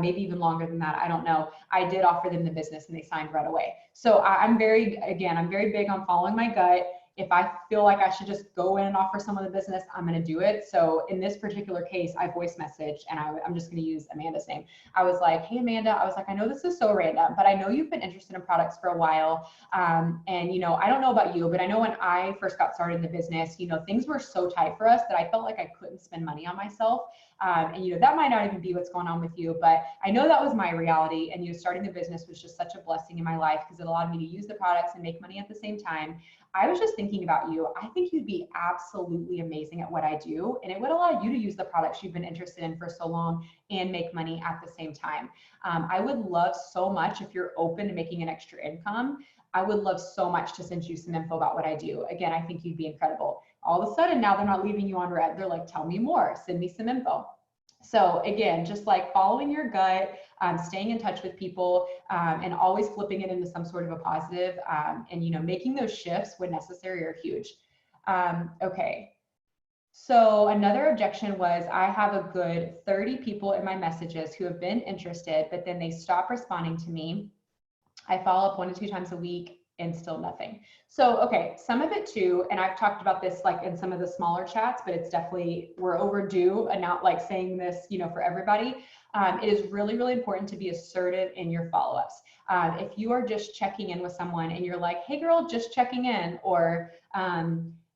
maybe even longer than that. I don't know. I did offer them the business and they signed right away. So I'm very big on following my gut. If I feel like I should just go in and offer someone the business, I'm going to do it. So in this particular case, I voice messaged, and I'm just going to use Amanda's name. I was like, hey, Amanda, I was like, I know this is so random, but I know you've been interested in products for a while. And, you know, I don't know about you, but I know when I first got started in the business, you know, things were so tight for us that I felt like I couldn't spend money on myself. And, you know, that might not even be what's going on with you, but I know that was my reality. And, you know, starting the business was just such a blessing in my life because it allowed me to use the products and make money at the same time. I was just thinking about you. I think you'd be absolutely amazing at what I do, and it would allow you to use the products you've been interested in for so long and make money at the same time. I would love so much, if you're open to making an extra income, I would love so much to send you some info about what I do. Again, I think you'd be incredible. All of a sudden, now they're not leaving you on red. They're like, tell me more, send me some info. So again, just like following your gut, staying in touch with people, and always flipping it into some sort of a positive, and, you know, making those shifts when necessary are huge. Okay. So another objection was, I have a good 30 people in my messages who have been interested, but then they stop responding to me. I follow up 1 to 2 times a week and still nothing. So, okay, some of it too, and I've talked about this like in some of the smaller chats, but it's definitely, we're overdue and not like saying this, you know, for everybody. It is really, really important to be assertive in your follow-ups. If you are just checking in with someone and you're like, hey girl, just checking in, or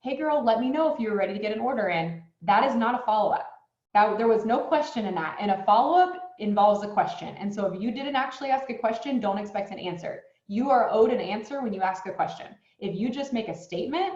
hey girl, let me know if you're ready to get an order in, that is not a follow-up. There was no question in that. And a follow-up involves a question. And so if you didn't actually ask a question, don't expect an answer. You are owed an answer when you ask a question. If you just make a statement,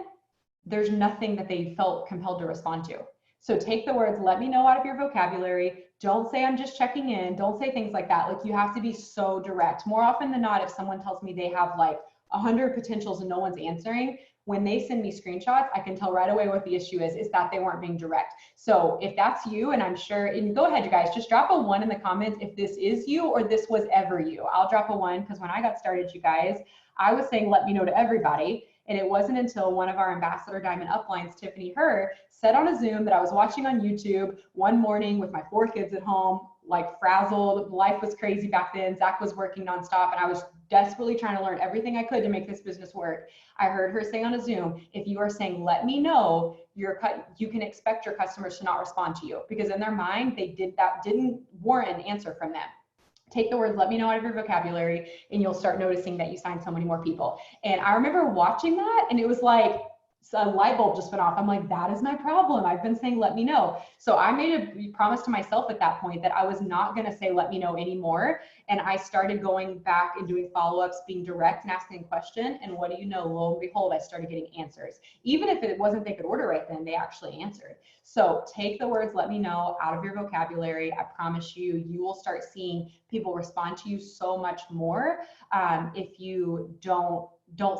there's nothing that they felt compelled to respond to. So take the words, let me know, out of your vocabulary. Don't say I'm just checking in. Don't say things like that. Like, you have to be so direct. More often than not, if someone tells me they have like 100 potentials and no one's answering, when they send me screenshots, I can tell right away what the issue is that they weren't being direct. So if that's you, and I'm sure, and go ahead, you guys, just drop a 1 in the comments if this is you or this was ever you. I'll drop a 1 because when I got started, you guys, I was saying let me know to everybody. And it wasn't until one of our Ambassador Diamond uplines, Tiffany Herr, said on a Zoom that I was watching on YouTube one morning with my 4 kids at home, like frazzled. Life was crazy back then. Zach was working nonstop, and I was desperately trying to learn everything I could to make this business work. I heard her say on a Zoom, if you are saying, let me know, you can expect your customers to not respond to you, because in their mind, that didn't warrant an answer from them. Take the words, let me know, out of your vocabulary, and you'll start noticing that you signed so many more people. And I remember watching that, and it was like, a light bulb just went off. I'm like, that is my problem. I've been saying, let me know. So I made a promise to myself at that point that I was not going to say, let me know anymore. And I started going back and doing follow-ups, being direct and asking a question. And what do you know? Lo and behold, I started getting answers. Even if it wasn't they could order right then, they actually answered. So take the words, let me know, out of your vocabulary. I promise you, you will start seeing people respond to you so much more if you don't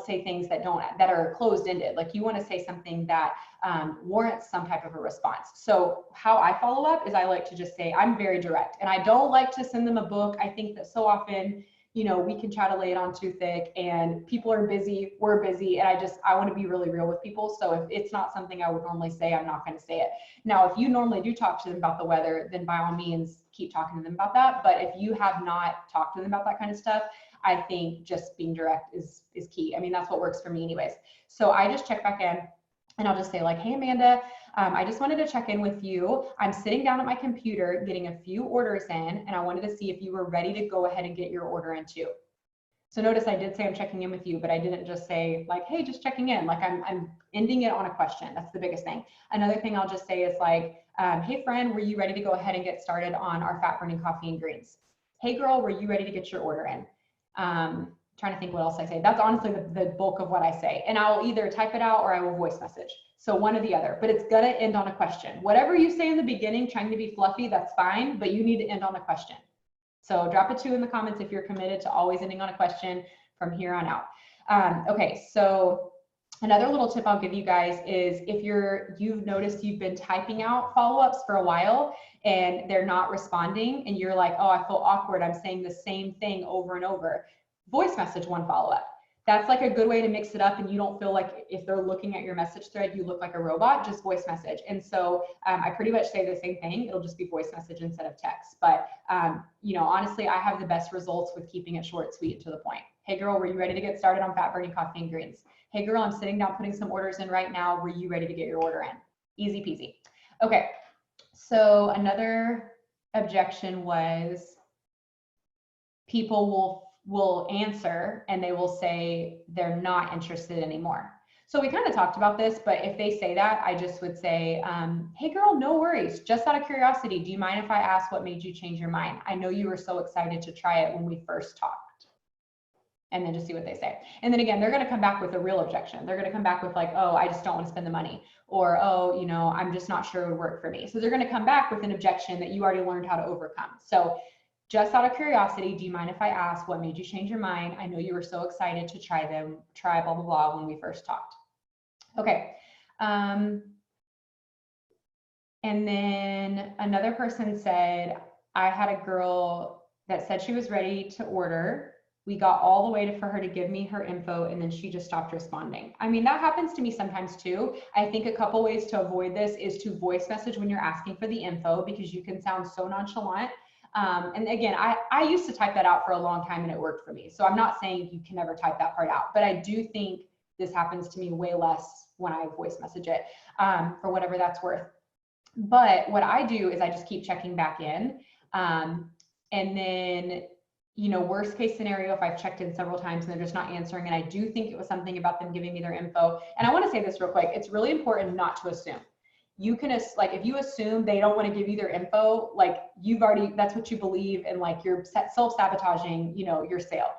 say things that are closed-ended. Like, you want to say something that warrants some type of a response. So how I follow up is I like to just say, I'm very direct, and I don't like to send them a book. I think that so often, you know, we can try to lay it on too thick, and people are busy, we're busy, and I want to be really real with people. So if it's not something I would normally say, I'm not going to say it. Now, if you normally do talk to them about the weather, then by all means, keep talking to them about that. But if you have not talked to them about that kind of stuff, I think just being direct is key. I mean, that's what works for me anyways. So I just check back in, and I'll just say like, hey, Amanda, I just wanted to check in with you. I'm sitting down at my computer getting a few orders in, and I wanted to see if you were ready to go ahead and get your order in too. So notice I did say I'm checking in with you, but I didn't just say like, hey, just checking in. Like I'm ending it on a question. That's the biggest thing. Another thing I'll just say is like, hey friend, were you ready to go ahead and get started on our fat burning coffee and greens? Hey girl, were you ready to get your order in? Trying to think what else I say. That's honestly the bulk of what I say. And I'll either type it out or I will voice message. So one or the other, but it's gonna end on a question. Whatever you say in the beginning, trying to be fluffy, that's fine, but you need to end on a question. So drop a 2 in the comments if you're committed to always ending on a question from here on out. Okay, so another little tip I'll give you guys is if you've noticed you've been typing out follow-ups for a while and they're not responding and you're like, oh, I feel awkward, I'm saying the same thing over and over, voice message one follow-up. That's like a good way to mix it up, and you don't feel like if they're looking at your message thread, you look like a robot, just voice message. And so I pretty much say the same thing. It'll just be voice message instead of text. But, you know, honestly, I have the best results with keeping it short, sweet, and to the point. Hey girl, were you ready to get started on fat burning coffee and greens? Hey girl, I'm sitting down putting some orders in right now. Were you ready to get your order in? Easy peasy. Okay, so another objection was people will answer and they will say they're not interested anymore. So we kind of talked about this, but if they say that, I just would say, hey girl, no worries. Just out of curiosity, do you mind if I ask what made you change your mind? I know you were so excited to try it when we first talked. And then just see what they say. And then again, they're going to come back with a real objection. They're going to come back with like, oh, I just don't want to spend the money. Or, oh, you know, I'm just not sure it would work for me. So they're going to come back with an objection that you already learned how to overcome. So just out of curiosity, do you mind if I ask what made you change your mind? I know you were so excited to try blah, blah, blah when we first talked. Okay. And then another person said, I had a girl that said she was ready to order. We got all the way for her to give me her info, and then she just stopped responding. I mean, that happens to me sometimes too. I think a couple ways to avoid this is to voice message when you're asking for the info, because you can sound so nonchalant. And again, I used to type that out for a long time and it worked for me. So I'm not saying you can never type that part out, but I do think this happens to me way less when I voice message it, for whatever that's worth. But what I do is I just keep checking back in. And then, you know, worst case scenario, if I've checked in several times and they're just not answering, and I do think it was something about them giving me their info. And I want to say this real quick. It's really important not to assume. You can, like, if you assume they don't want to give you their info, like you've already, that's what you believe, and like you're self-sabotaging, you know, your sale.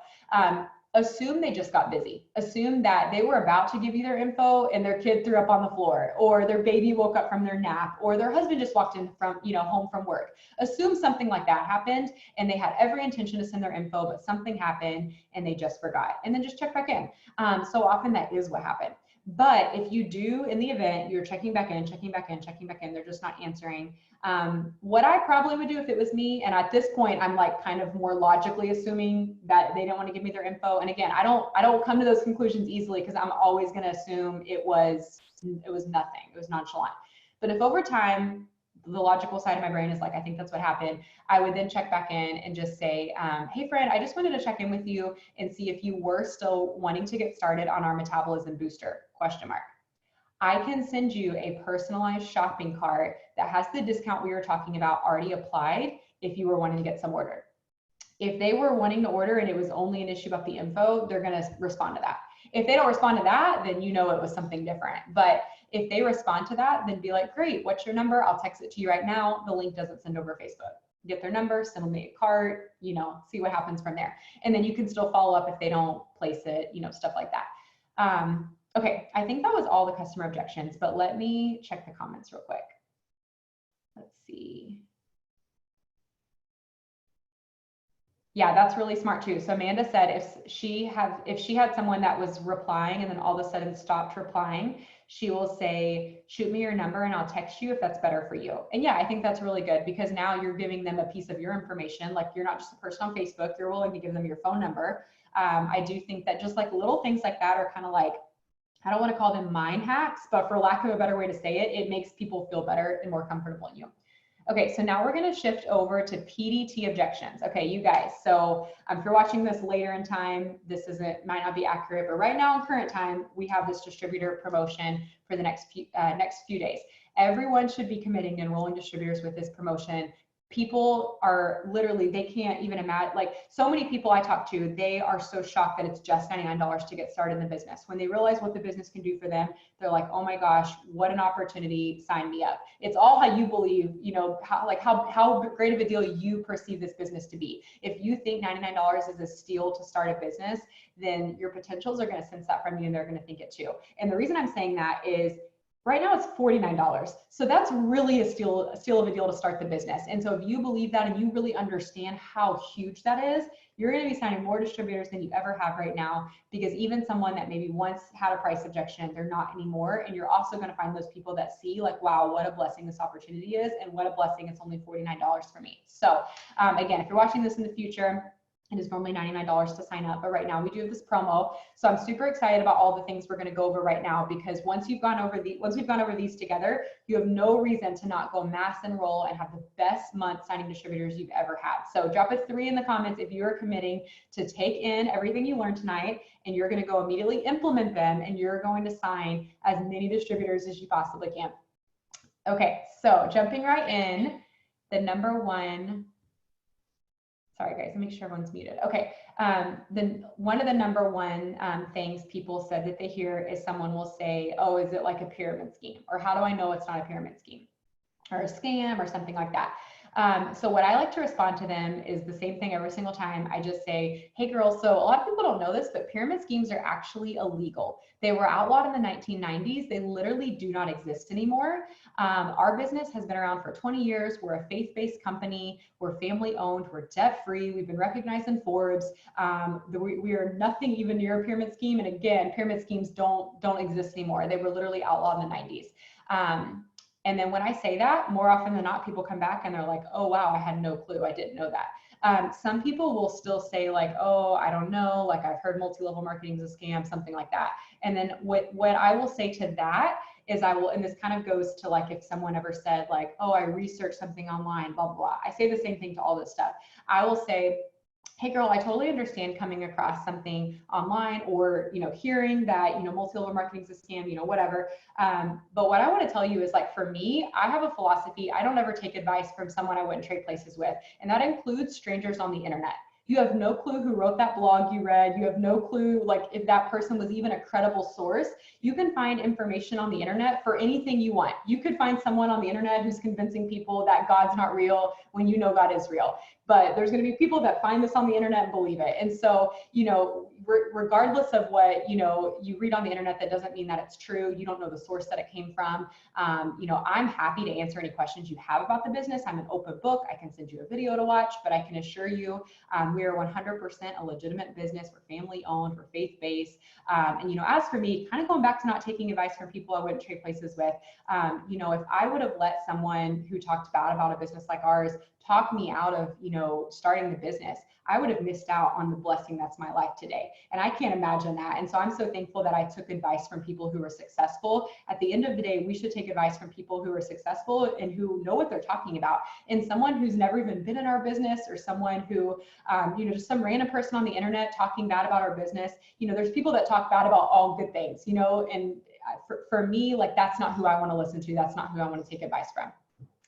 Assume they just got busy. Assume that they were about to give you their info and their kid threw up on the floor, or their baby woke up from their nap, or their husband just walked in from, you know, home from work. Assume something like that happened and they had every intention to send their info, but something happened and they just forgot. And then just check back in. So often that is what happened. But if you do, in the event, you're checking back in, they're just not answering. What I probably would do if it was me, and at this point, I'm like kind of more logically assuming that they don't want to give me their info. And again, I don't come to those conclusions easily, because I'm always going to assume it was nothing. It was nonchalant. But if over time, the logical side of my brain is like, I think that's what happened, I would then check back in and just say, hey friend, I just wanted to check in with you and see if you were still wanting to get started on our metabolism booster, ? I can send you a personalized shopping cart that has the discount we were talking about already applied if you were wanting to get some order. If they were wanting to order and it was only an issue about the info, they're going to respond to that. If they don't respond to that, then you know it was something different. But if they respond to that, then be like, great, what's your number? I'll text it to you right now. The link doesn't send over Facebook. Get their number, send them a cart, you know, see what happens from there. And then you can still follow up if they don't place it, you know, stuff like that. Okay, I think that was all the customer objections, but let me check the comments real quick. Let's see. Yeah, that's really smart too. So Amanda said if she had someone that was replying and then all of a sudden stopped replying, she will say, shoot me your number and I'll text you if that's better for you. And yeah, I think that's really good because now you're giving them a piece of your information. Like you're not just a person on Facebook, you're willing to give them your phone number. I do think that just like little things like that are kind of like, I don't want to call them mind hacks, but for lack of a better way to say it, it makes people feel better and more comfortable in you. Okay, so now we're going to shift over to PDT objections. Okay, you guys, so if you're watching this later in time, this might not be accurate, but right now in current time, we have this distributor promotion for the next few days. Everyone should be committing to enrolling distributors with this promotion. People are literally, they can't even imagine, like so many people I talk to, they are so shocked that it's just $99 to get started in the business. When they realize what the business can do for them, they're like, oh my gosh, what an opportunity, sign me up. It's all how you believe, you know, how great of a deal you perceive this business to be. If you think $99 is a steal to start a business, then your potentials are going to sense that from you and they're going to think it too. And the reason I'm saying that is right now it's $49. So that's really a steal of a deal to start the business. And so if you believe that and you really understand how huge that is, you're going to be signing more distributors than you ever have right now, because even someone that maybe once had a price objection, they're not anymore. And you're also going to find those people that see like, wow, what a blessing this opportunity is, and what a blessing it's only $49 for me. So again, if you're watching this in the future, it is normally $99 to sign up, but right now we do have this promo. So I'm super excited about all the things we're going to go over right now, because once we've gone over these together, you have no reason to not go mass enroll and have the best month signing distributors you've ever had. So drop a 3 in the comments if you're committing to take in everything you learned tonight and you're going to go immediately implement them and you're going to sign as many distributors as you possibly can. Okay, so jumping right in, the number one. Sorry guys, let me make sure everyone's muted. Okay, then one of the number one things people said that they hear is someone will say, oh, is it like a pyramid scheme? Or how do I know it's not a pyramid scheme? Or a scam or something like that. So what I like to respond to them is the same thing every single time. I just say, hey girls, so a lot of people don't know this, but pyramid schemes are actually illegal. They were outlawed in the 1990s. They literally do not exist anymore. Our business has been around for 20 years. We're a faith-based company. We're family owned. We're debt-free. We've been recognized in Forbes. We are nothing even near a pyramid scheme. And again, pyramid schemes don't exist anymore. They were literally outlawed in the 90s. And then when I say that, more often than not, people come back and they're like, oh, wow, I had no clue. I didn't know that. Some people will still say like, oh, I don't know. Like I've heard multi-level marketing is a scam, something like that. And then what I will say to that is and this kind of goes to like if someone ever said like, oh, I researched something online, blah, blah, blah. I say the same thing to all this stuff. I will say, hey girl, I totally understand coming across something online or, you know, hearing that, you know, multi-level marketing is a scam, you know, whatever. But what I want to tell you is like, for me, I have a philosophy. I don't ever take advice from someone I wouldn't trade places with. And that includes strangers on the internet. You have no clue who wrote that blog you read. You have no clue like if that person was even a credible source. You can find information on the internet for anything you want. You could find someone on the internet who's convincing people that God's not real when you know God is real. But there's going to be people that find this on the internet and believe it. And so, you know, regardless of what, you know, you read on the internet, that doesn't mean that it's true. You don't know the source that it came from. You know, I'm happy to answer any questions you have about the business. I'm an open book. I can send you a video to watch, but I can assure you we are 100% a legitimate business. We're family owned, we're faith-based. And, you know, as for me, kind of going back to not taking advice from people I wouldn't trade places with, you know, if I would have let someone who talked bad about a business like ours talk me out of, you know, starting the business, I would have missed out on the blessing that's my life today. And I can't imagine that. And so I'm so thankful that I took advice from people who were successful. At the end of the day, we should take advice from people who are successful and who know what they're talking about. And someone who's never even been in our business, or someone who, you know, just some random person on the internet talking bad about our business. You know, there's people that talk bad about all good things, you know, and for me, like, that's not who I want to listen to. That's not who I want to take advice from.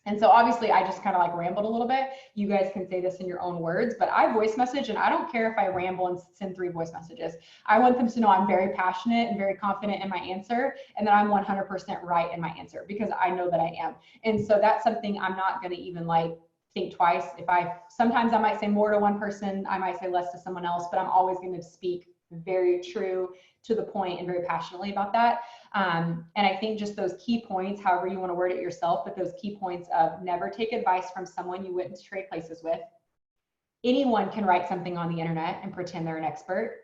And so obviously I just kind of like rambled a little bit. You guys can say this in your own words, but I voice message, and I don't care if I ramble and send 3 voice messages. I want them to know I'm very passionate and very confident in my answer, and that I'm 100% right in my answer, because I know that I am. And so that's something I'm not going to even like think twice. Sometimes I might say more to one person, I might say less to someone else, but I'm always going to speak very true to the point and very passionately about that. And I think just those key points, however you want to word it yourself, but those key points of never take advice from someone you wouldn't trade places with. anyone can write something on the internet and pretend they're an expert.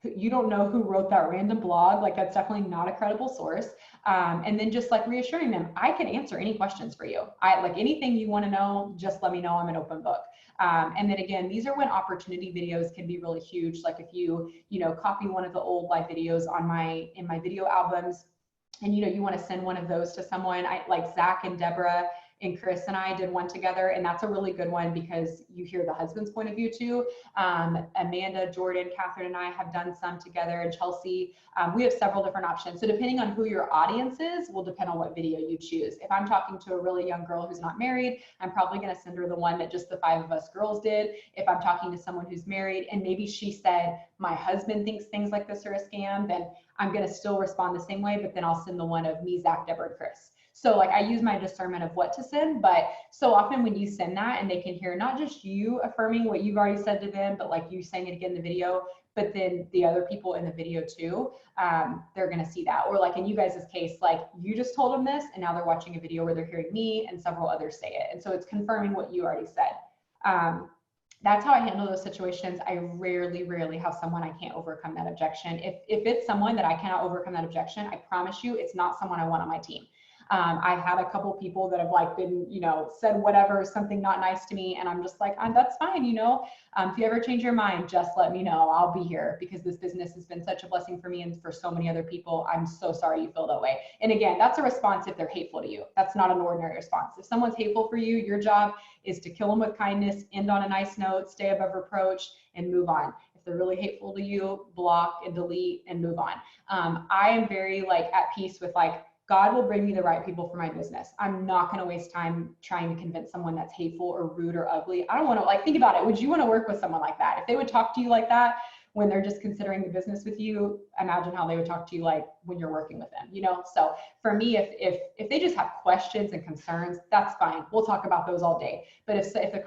You don't know who wrote that random blog. Like, that's definitely not a credible source. And then just like reassuring them, I can answer any questions for you. I like anything you want to know, just let me know. I'm an open book. And then again, these are when opportunity videos can be really huge. Like if you copy one of the old live videos in my video albums, and you want to send one of those to someone, like Zach and Deborah and Chris and I did one together, and that's a really good one because you hear the husband's point of view too. Amanda, Jordan, Catherine, and I have done some together, and Chelsea. We have several different options. So depending on who your audience is, will depend on what video you choose. If I'm talking to a really young girl who's not married, I'm probably going to send her the one that just the 5 of us girls did. If I'm talking to someone who's married and maybe she said, my husband thinks things like this are a scam, then I'm going to still respond the same way, but then I'll send the one of me, Zach, Deborah, and Chris. So like I use my discernment of what to send, but so often when you send that and they can hear not just you affirming what you've already said to them, but like you saying it again in the video, but then the other people in the video too, they're going to see that. Or like in you guys' case, like you just told them this and now they're watching a video where they're hearing me and several others say it. And so it's confirming what you already said. That's how I handle those situations. I rarely have someone I can't overcome that objection. If it's someone that I cannot overcome that objection, I promise you it's not someone I want on my team. I've had a couple people that have like been, said whatever, something not nice to me. And I'm just like, that's fine. If you ever change your mind, just let me know. I'll be here because this business has been such a blessing for me and for so many other people. I'm so sorry you feel that way. And again, that's a response if they're hateful to you. That's not an ordinary response. If someone's hateful for you, your job is to kill them with kindness, end on a nice note, stay above reproach, and move on. If they're really hateful to you, block and delete and move on. I am very like at peace with like, God will bring me the right people for my business. I'm not going to waste time trying to convince someone that's hateful or rude or ugly. I don't want to, like, think about it. Would you want to work with someone like that? If they would talk to you like that when they're just considering the business with you, imagine how they would talk to you like when you're working with them, So for me, if they just have questions and concerns, that's fine. We'll talk about those all day. But if the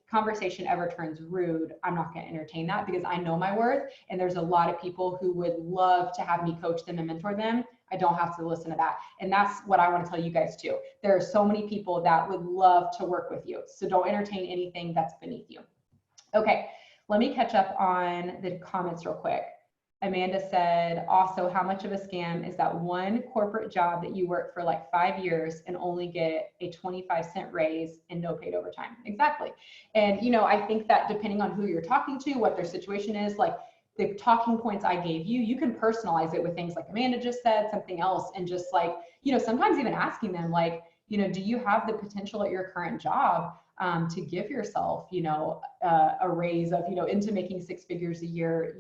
conversation ever turns rude, I'm not going to entertain that because I know my worth. And there's a lot of people who would love to have me coach them and mentor them. I don't have to listen to that. And that's what I want to tell you guys too. There are so many people that would love to work with you. So don't entertain anything that's beneath you. Okay, let me catch up on the comments real quick. Amanda said, also, how much of a scam is that one corporate job that you work for like 5 years and only get a 25-cent raise and no paid overtime? Exactly. And, I think that depending on who you're talking to, what their situation is, like, the talking points I gave you, you can personalize it with things like Amanda just said, something else, and just like, sometimes even asking them like, do you have the potential at your current job to give yourself, a raise of, into making 6 figures a year,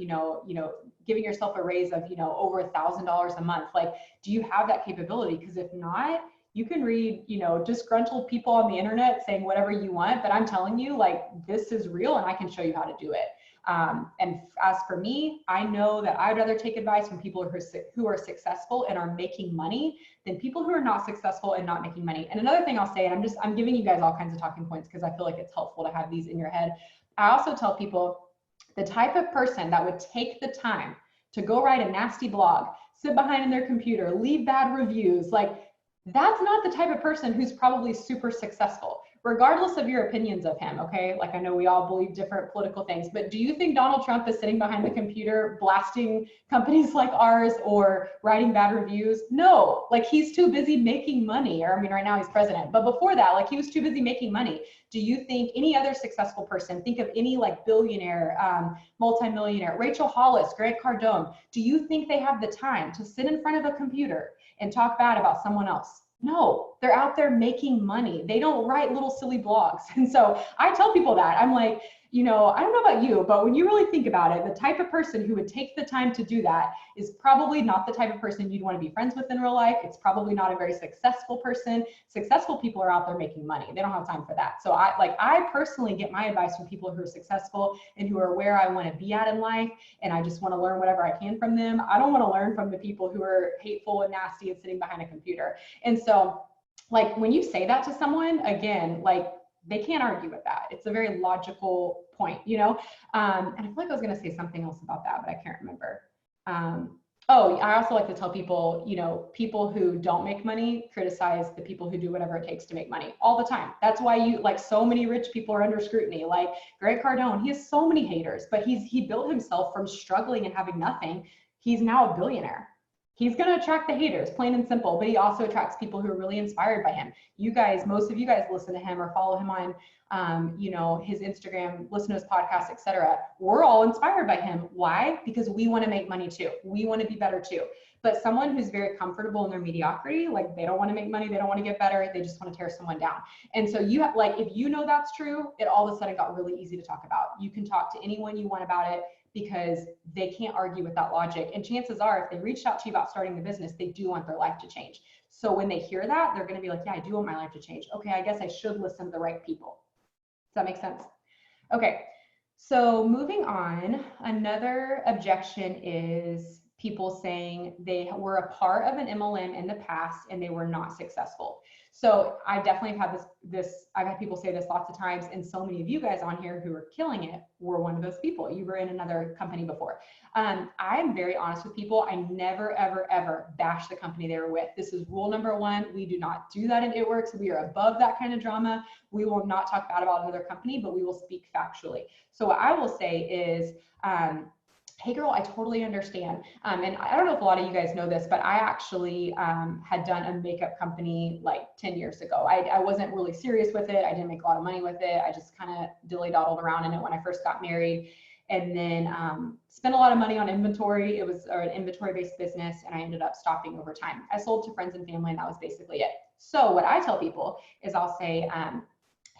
giving yourself a raise of, over $1,000 a month. Like, do you have that capability? Because if not, you can read, disgruntled people on the internet saying whatever you want, but I'm telling you, like, this is real and I can show you how to do it. And as for me, I know that I'd rather take advice from people who are successful and are making money than people who are not successful and not making money. And another thing I'll say, and I'm giving you guys all kinds of talking points because I feel like it's helpful to have these in your head. I also tell people the type of person that would take the time to go write a nasty blog, sit behind their computer, leave bad reviews, like, that's not the type of person who's probably super successful, regardless of your opinions of him, okay? Like, I know we all believe different political things, but do you think Donald Trump is sitting behind the computer blasting companies like ours or writing bad reviews? No, like, he's too busy making money, or I mean, right now he's president, but before that, like, he was too busy making money. Do you think any other successful person, think of any like billionaire, multimillionaire, Rachel Hollis, Grant Cardone, do you think they have the time to sit in front of a computer and talk bad about someone else? No, they're out there making money. They don't write little silly blogs. And so I tell people that. I'm like, I don't know about you, but when you really think about it, the type of person who would take the time to do that is probably not the type of person you'd want to be friends with in real life. It's probably not a very successful person. Successful people are out there making money. They don't have time for that. So I personally get my advice from people who are successful and who are where I want to be at in life. And I just want to learn whatever I can from them. I don't want to learn from the people who are hateful and nasty and sitting behind a computer. And so, like, when you say that to someone, again, like, they can't argue with that. It's a very logical point, And I feel like I was going to say something else about that, but I can't remember. Oh, I also like to tell people, people who don't make money criticize the people who do whatever it takes to make money all the time. That's why so many rich people are under scrutiny. Like Grant Cardone, he has so many haters, but he built himself from struggling and having nothing. He's now a billionaire. He's going to attract the haters, plain and simple, but he also attracts people who are really inspired by him. You guys, most of you guys listen to him or follow him on his Instagram, listen to his podcast, etc. We're all inspired by him. Why? Because we want to make money too. We want to be better too. But someone who's very comfortable in their mediocrity, like they don't want to make money, they don't want to get better, they just want to tear someone down. And so you have, like, if you know that's true, it all of a sudden got really easy to talk about. You can talk to anyone you want about it because they can't argue with that logic. And chances are, if they reached out to you about starting the business, they do want their life to change. So when they hear that, they're going to be like, yeah, I do want my life to change. Okay, I guess I should listen to the right people. Does that make sense? Okay, so moving on, another objection is people saying they were a part of an MLM in the past and they were not successful. So I definitely have had I've had people say this lots of times, and so many of you guys on here who are killing it were one of those people. You were in another company before. I'm very honest with people. I never, ever, ever bash the company they were with. This is rule number one. We do not do that in It Works. We are above that kind of drama. We will not talk bad about another company, but we will speak factually. So what I will say is, hey girl, I totally understand. And I don't know if a lot of you guys know this, but I actually had done a makeup company like 10 years ago. I wasn't really serious with it. I didn't make a lot of money with it. I just kind of dilly-doddled around in it when I first got married, and then spent a lot of money on inventory. It was an inventory-based business, and I ended up stopping over time. I sold to friends and family, and that was basically it. So what I tell people is I'll say,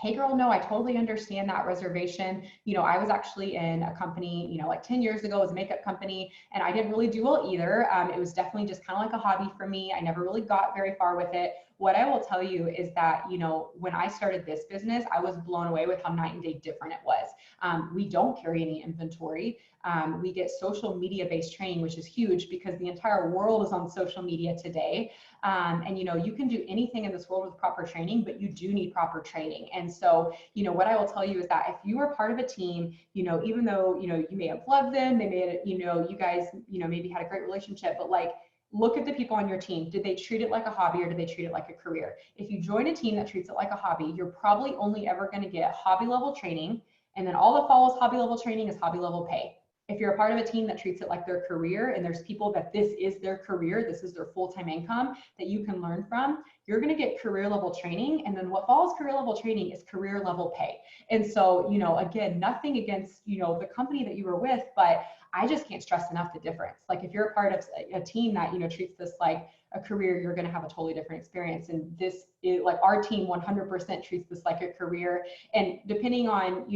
hey girl, no, I totally understand that reservation. I was actually in a company, like 10 years ago, it was a makeup company, and I didn't really do well either. It was definitely just kind of like a hobby for me. I never really got very far with it. What I will tell you is that, when I started this business, I was blown away with how night and day different it was. We don't carry any inventory. We get social media based training, which is huge because the entire world is on social media today. And you can do anything in this world with proper training, but you do need proper training. And so, what I will tell you is that if you are part of a team, even though, you may have loved them, they may have, you guys, maybe had a great relationship, but like, look at the people on your team. Did they treat it like a hobby or did they treat it like a career? If you join a team that treats it like a hobby, you're probably only ever going to get hobby level training. And then all that follows hobby level training is hobby level pay. If you're a part of a team that treats it like their career, and there's people that this is their career, this is their full-time income that you can learn from, you're going to get career level training. And then what follows career level training is career level pay. And so, again, nothing against, the company that you were with, but I just can't stress enough the difference. Like if you're a part of a team that, treats this like a career, you're going to have a totally different experience. And this is like our team 100% treats this like a career. And depending on,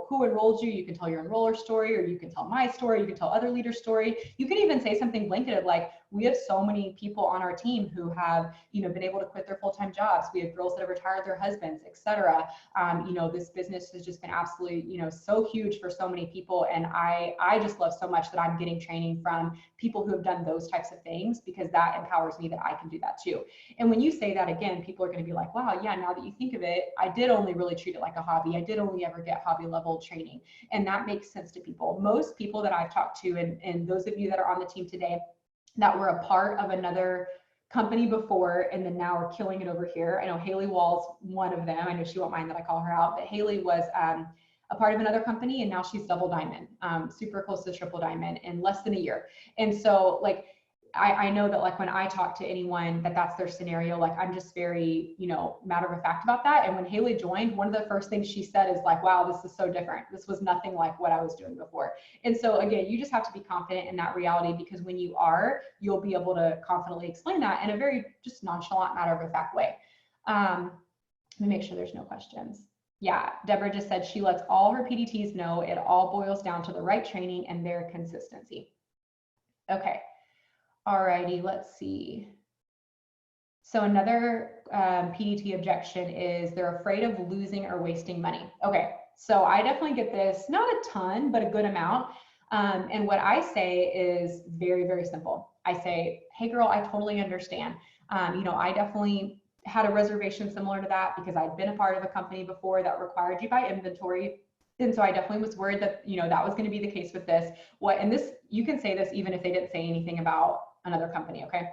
who enrolled you, you can tell your enroller story, or you can tell my story, you can tell other leaders' story. You can even say something blanketed like, we have so many people on our team who have, been able to quit their full-time jobs. We have girls that have retired their husbands, etc. This business has just been absolutely, so huge for so many people. And I just love so much that I'm getting training from people who have done those types of things, because that empowers me that I can do that too. And when you say that, again, people are going to be like, wow, yeah, now that you think of it, I did only really treat it like a hobby. I did only ever get hobby level training. And that makes sense to people. Most people that I've talked to, and those of you that are on the team today that were a part of another company before and then now are killing it over here. I know Haley Wall's one of them. I know she won't mind that I call her out, but Haley was a part of another company, and now she's double diamond, super close to triple diamond in less than a year. And so like, I know that like when I talk to anyone that's their scenario, like I'm just very, matter of fact about that. And when Haley joined, one of the first things she said is like, wow, this is so different. This was nothing like what I was doing before. And so again, you just have to be confident in that reality, because when you are, you'll be able to confidently explain that in a very just nonchalant, matter of fact way. Let me make sure there's no questions. Yeah, Deborah just said she lets all her PDTs know it all boils down to the right training and their consistency. Okay. Alrighty, let's see. So another PDT objection is they're afraid of losing or wasting money. Okay, so I definitely get this, not a ton, but a good amount. And what I say is very, very simple. I say, hey girl, I totally understand. I definitely had a reservation similar to that because I'd been a part of a company before that required you buy inventory. And so I definitely was worried that, that was going to be the case with this. And this, you can say this even if they didn't say anything about another company. Okay.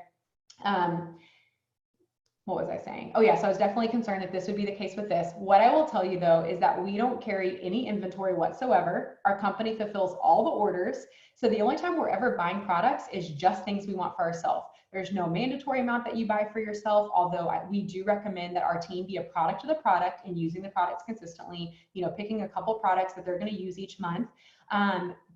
What was I saying? Oh yeah, so I was definitely concerned that this would be the case with this. What I will tell you though, is that we don't carry any inventory whatsoever. Our company fulfills all the orders. So the only time we're ever buying products is just things we want for ourselves. There's no mandatory amount that you buy for yourself, although we do recommend that our team be a product of the product and using the products consistently, picking a couple products that they're going to use each month.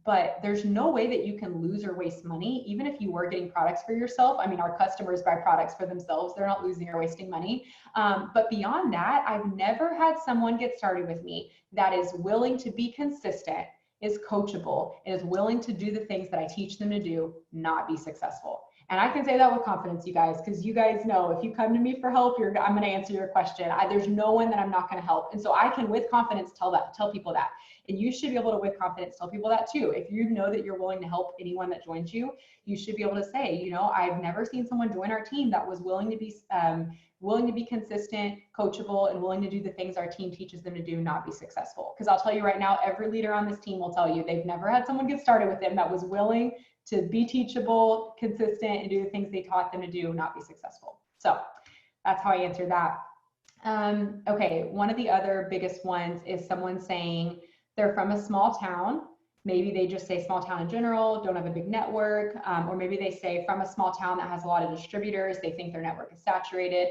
But there's no way that you can lose or waste money, even if you were getting products for yourself. I mean, our customers buy products for themselves. They're not losing or wasting money. But beyond that, I've never had someone get started with me that is willing to be consistent, is coachable, and is willing to do the things that I teach them to do, not be successful. And I can say that with confidence, you guys, because you guys know if you come to me for help, I'm going to answer your question. There's no one that I'm not going to help. And so I can, with confidence, tell people that. And you should be able to, with confidence, tell people that too. If you know that you're willing to help anyone that joins you, you should be able to say, I've never seen someone join our team that was willing to be consistent, coachable, and willing to do the things our team teaches them to do, not be successful. Because I'll tell you right now, every leader on this team will tell you they've never had someone get started with them that was willing to be teachable, consistent, and do the things they taught them to do, not be successful. So that's how I answer that. Okay, one of the other biggest ones is someone saying they're from a small town. Maybe they just say small town in general, don't have a big network, or maybe they say from a small town that has a lot of distributors, they think their network is saturated.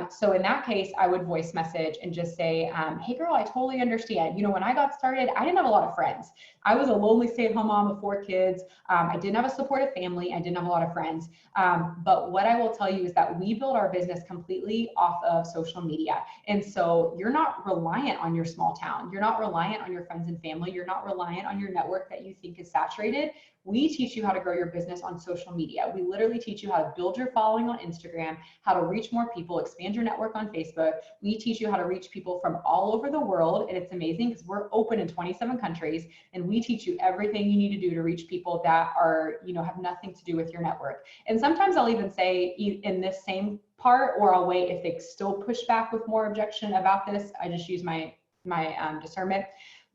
So in that case, I would voice message and just say, hey girl, I totally understand. When I got started, I didn't have a lot of friends. I was a lonely stay-at-home mom of 4 kids. I didn't have a supportive family. I didn't have a lot of friends. But what I will tell you is that we build our business completely off of social media. And so you're not reliant on your small town. You're not reliant on your friends and family. You're not reliant on your network that you think is saturated. We teach you how to grow your business on social media. We literally teach you how to build your following on Instagram, how to reach more people, expand your network on Facebook. We teach you how to reach people from all over the world. And it's amazing because we're open in 27 countries, and we teach you everything you need to do to reach people that are, have nothing to do with your network. And sometimes I'll even say in this same part, or I'll wait if they still push back with more objection about this. I just use my discernment.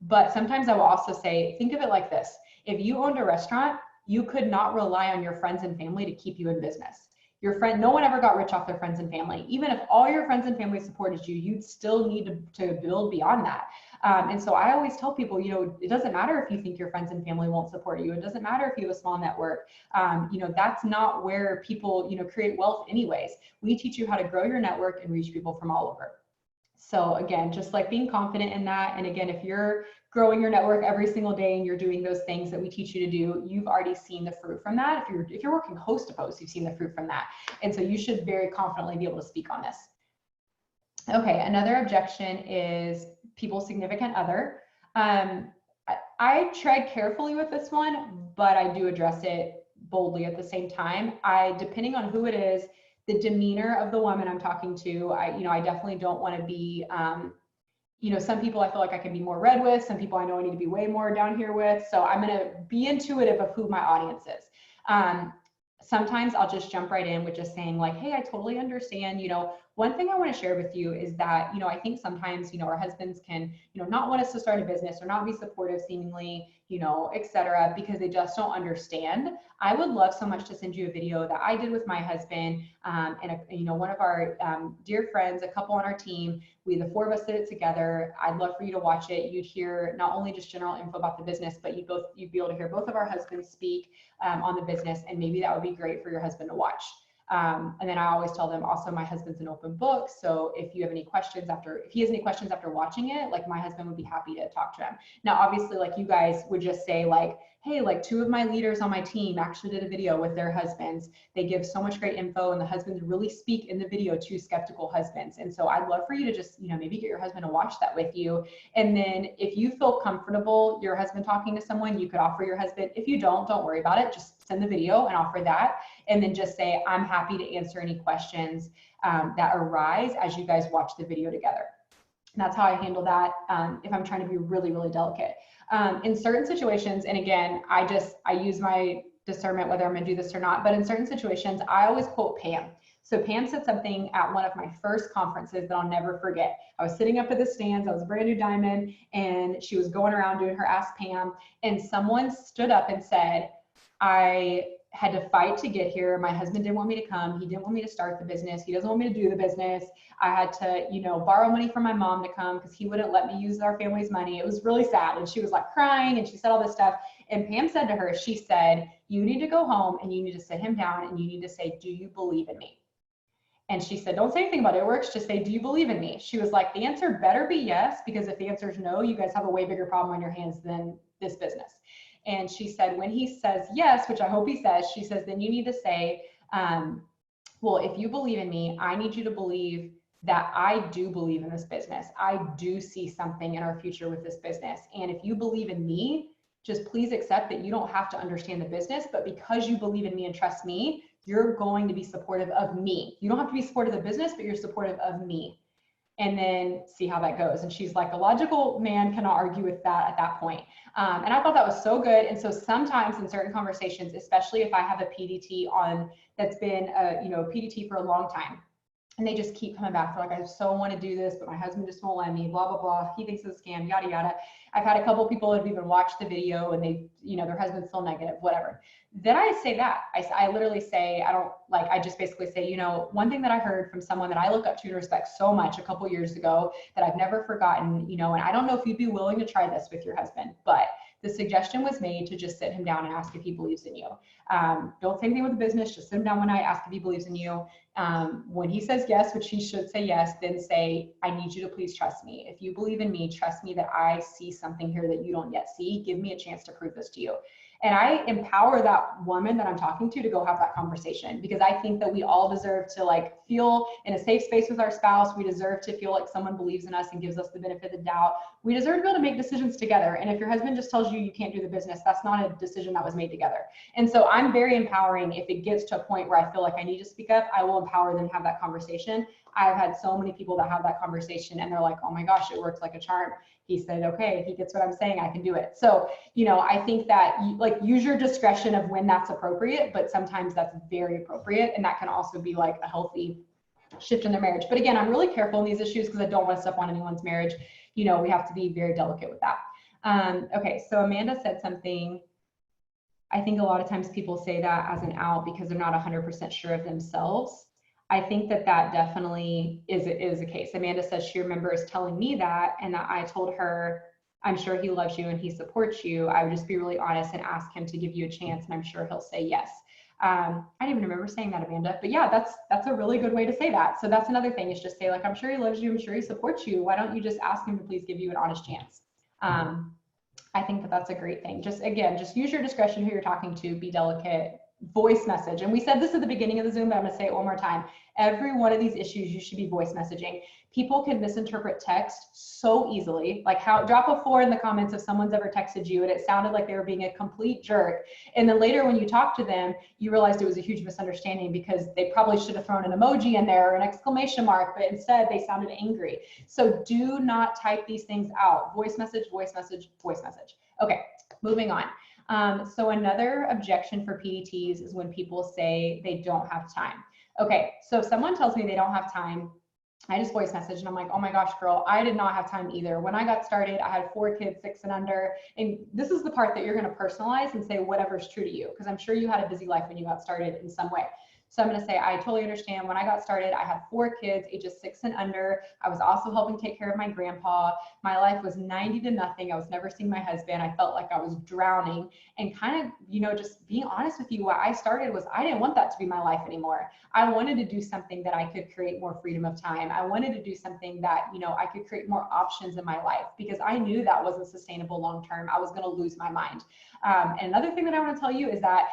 But sometimes I will also say, think of it like this. If you owned a restaurant, you could not rely on your friends and family to keep you in business. No one ever got rich off their friends and family. Even if all your friends and family supported you, you'd still need to build beyond that. And so I always tell people, it doesn't matter if you think your friends and family won't support you. It doesn't matter if you have a small network. That's not where people, create wealth anyways. We teach you how to grow your network and reach people from all over. So again, just like being confident in that. And again, if you're growing your network every single day and you're doing those things that we teach you to do, you've already seen the fruit from that. If you're working host to post, you've seen the fruit from that. And so you should very confidently be able to speak on this. Okay, another objection is people's significant other. I tread carefully with this one, but I do address it boldly at the same time. Depending on who it is, the demeanor of the woman I'm talking to, I definitely don't want to be, some people I feel like I can be more red with, some people I know I need to be way more down here with. So I'm going to be intuitive of who my audience is. Sometimes I'll just jump right in with just saying like, hey, I totally understand. One thing I want to share with you is that, I think sometimes, our husbands can, not want us to start a business or not be supportive seemingly, et cetera, because they just don't understand. I would love so much to send you a video that I did with my husband and one of our dear friends, a couple on our team. The 4 of us did it together. I'd love for you to watch it. You'd hear not only just general info about the business, but you'd be able to hear both of our husbands speak on the business, and maybe that would be great for your husband to watch. And then I always tell them also my husband's an open book. So if he has any questions after watching it, like my husband would be happy to talk to him. Now, obviously, like you guys would just say like, hey, like 2 of my leaders on my team actually did a video with their husbands. They give so much great info, and the husbands really speak in the video to skeptical husbands. And so I'd love for you to just, maybe get your husband to watch that with you. And then if you feel comfortable, your husband talking to someone, you could offer your husband. If you don't worry about it. Just send the video and offer that. And then just say, I'm happy to answer any questions that arise as you guys watch the video together. And that's how I handle that if I'm trying to be really, really delicate. In certain situations, and again, I use my discernment whether I'm gonna do this or not, but in certain situations, I always quote Pam. So Pam said something at one of my first conferences that I'll never forget. I was sitting up at the stands, I was a brand new diamond, and she was going around doing her Ask Pam, and someone stood up and said, I had to fight to get here. My husband didn't want me to come. He didn't want me to start the business. He doesn't want me to do the business. I had to, borrow money from my mom to come because he wouldn't let me use our family's money. It was really sad. And she was like crying and she said all this stuff. And Pam said to her, she said, you need to go home and you need to sit him down and you need to say, do you believe in me? And she said, don't say anything about it works. Just say, do you believe in me? She was like, the answer better be yes, because if the answer is no, you guys have a way bigger problem on your hands than this business. And she said, when he says yes, which I hope he says, she says, then you need to say, well, if you believe in me, I need you to believe that I do believe in this business. I do see something in our future with this business. And if you believe in me, just please accept that you don't have to understand the business, but because you believe in me and trust me, you're going to be supportive of me. You don't have to be supportive of the business, but you're supportive of me. And then see how that goes. And she's like, a logical man cannot argue with that at that point. And I thought that was so good. And so sometimes in certain conversations, especially if I have a PDT on that's been a PDT for a long time, and they just keep coming back. They're like, I so want to do this, but my husband just won't let me, blah, blah, blah. He thinks it's a scam, yada, yada. I've had a couple of people that have even watched the video and they, their husband's still negative, whatever. Then I say that, I literally say, I just basically say, one thing that I heard from someone that I look up to and respect so much a couple years ago that I've never forgotten, and I don't know if you'd be willing to try this with your husband, but the suggestion was made to just sit him down and ask if he believes in you. Don't say anything with the business, just sit him down one night, ask if he believes in you. When he says yes, which he should say yes, then say, I need you to please trust me. If you believe in me, trust me that I see something here that you don't yet see. Give me a chance to prove this to you. And I empower that woman that I'm talking to go have that conversation, because I think that we all deserve to feel in a safe space with our spouse. We deserve to feel like someone believes in us and gives us the benefit of the doubt. We deserve to be able to make decisions together. And if your husband just tells you you can't do the business, that's not a decision that was made together. And so I'm very empowering. If it gets to a point where I feel like I need to speak up, I will empower them to have that conversation. I've had so many people that have that conversation and they're like, oh my gosh, it works like a charm. He said, okay, he gets what I'm saying, I can do it. So, I think that use your discretion of when that's appropriate, but sometimes that's very appropriate. And that can also be like a healthy shift in their marriage. But again, I'm really careful in these issues because I don't want to step on anyone's marriage. We have to be very delicate with that. Okay, so Amanda said something. I think a lot of times people say that as an out because they're not 100% sure of themselves. I think that definitely is a case. Amanda says she remembers telling me that, and that I told her, I'm sure he loves you and he supports you. I would just be really honest and ask him to give you a chance, and I'm sure he'll say yes. I didn't even remember saying that, Amanda, but yeah, that's a really good way to say that. So that's another thing, is just say I'm sure he loves you, I'm sure he supports you. Why don't you just ask him to please give you an honest chance? I think that that's a great thing. Just use your discretion who you're talking to, be delicate. Voice message. And we said this at the beginning of the Zoom, but I'm going to say it one more time. Every one of these issues, you should be voice messaging. People can misinterpret text so easily. Drop a 4 in the comments if someone's ever texted you and it sounded like they were being a complete jerk. And then later when you talk to them, you realized it was a huge misunderstanding because they probably should have thrown an emoji in there or an exclamation mark, but instead they sounded angry. So do not type these things out. Voice message, voice message, voice message. Okay, moving on. So another objection for PDTs is when people say they don't have time. Okay, so if someone tells me they don't have time, I just voice message and I'm like, oh my gosh, girl, I did not have time either. When I got started, I had 4 kids, 6 and under. And this is the part that you're going to personalize and say whatever's true to you, because I'm sure you had a busy life when you got started in some way. So I'm going to say, I totally understand. When I got started, I had 4 kids, ages 6 and under. I was also helping take care of my grandpa. My life was 90 to nothing. I was never seeing my husband. I felt like I was drowning, and kind of, just being honest with you, what I started was I didn't want that to be my life anymore. I wanted to do something that I could create more freedom of time. I wanted to do something that, I could create more options in my life, because I knew that wasn't sustainable long-term. I was going to lose my mind. And another thing that I want to tell you is that,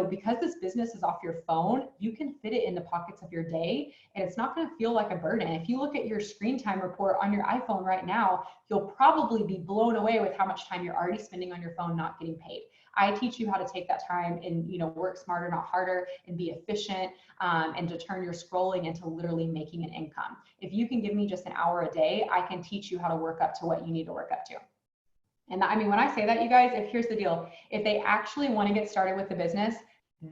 because this business is off your phone, you can fit it in the pockets of your day, and it's not going to feel like a burden. If you look at your screen time report on your iPhone right now, you'll probably be blown away with how much time you're already spending on your phone not getting paid. I teach you how to take that time and, work smarter, not harder, and be efficient, and to turn your scrolling into literally making an income. If you can give me just an hour a day, I can teach you how to work up to what you need to work up to. And when I say that, you guys, here's the deal. If they actually want to get started with the business,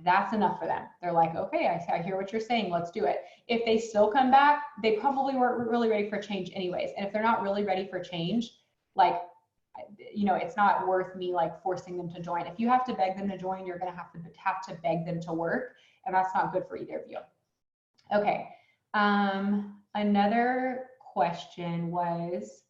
that's enough for them. They're like, okay, I hear what you're saying, let's do it. If they still come back, they probably weren't really ready for change anyways. And if they're not really ready for change, like, you know, it's not worth me like forcing them to join. If you have to beg them to join, you're going to have to beg them to work, and that's not good for either of you. Okay. Another question was,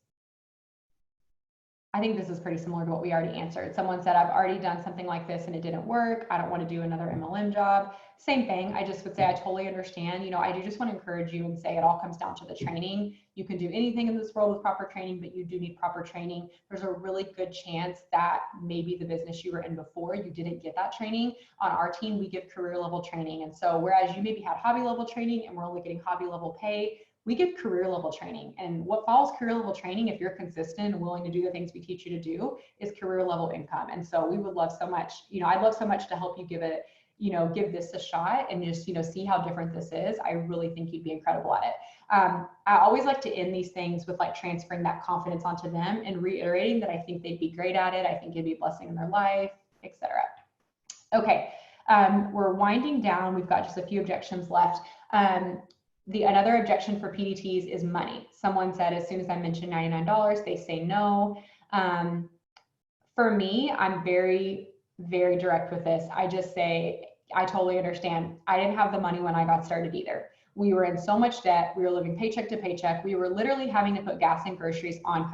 I think this is pretty similar to what we already answered. Someone said, I've already done something like this and it didn't work. I don't want to do another MLM job. Same thing. I just would say I totally understand. You know, I do just want to encourage you and say it all comes down to the training. You can do anything in this world with proper training, but you do need proper training. There's a really good chance that maybe the business you were in before, you didn't get that training. On our team, we give career level training. And so whereas you maybe had hobby level training and we're only getting hobby level pay, we give career level training. And what follows career level training, if you're consistent and willing to do the things we teach you to do, is career level income. And so we would love so much, you know, I'd love so much to help you give it, you know, give this a shot and just, you know, see how different this is. I really think you'd be incredible at it. I always like to end these things with like transferring that confidence onto them and reiterating that I think they'd be great at it. I think it'd be a blessing in their life, etc. Okay, we're winding down. We've got just a few objections left. Another objection for PDTs is money. Someone said, as soon as I mention $99, they say no. For me, I'm very, very direct with this. I just say, I totally understand. I didn't have the money when I got started either. We were in so much debt. We were living paycheck to paycheck. We were literally having to put gas and groceries on our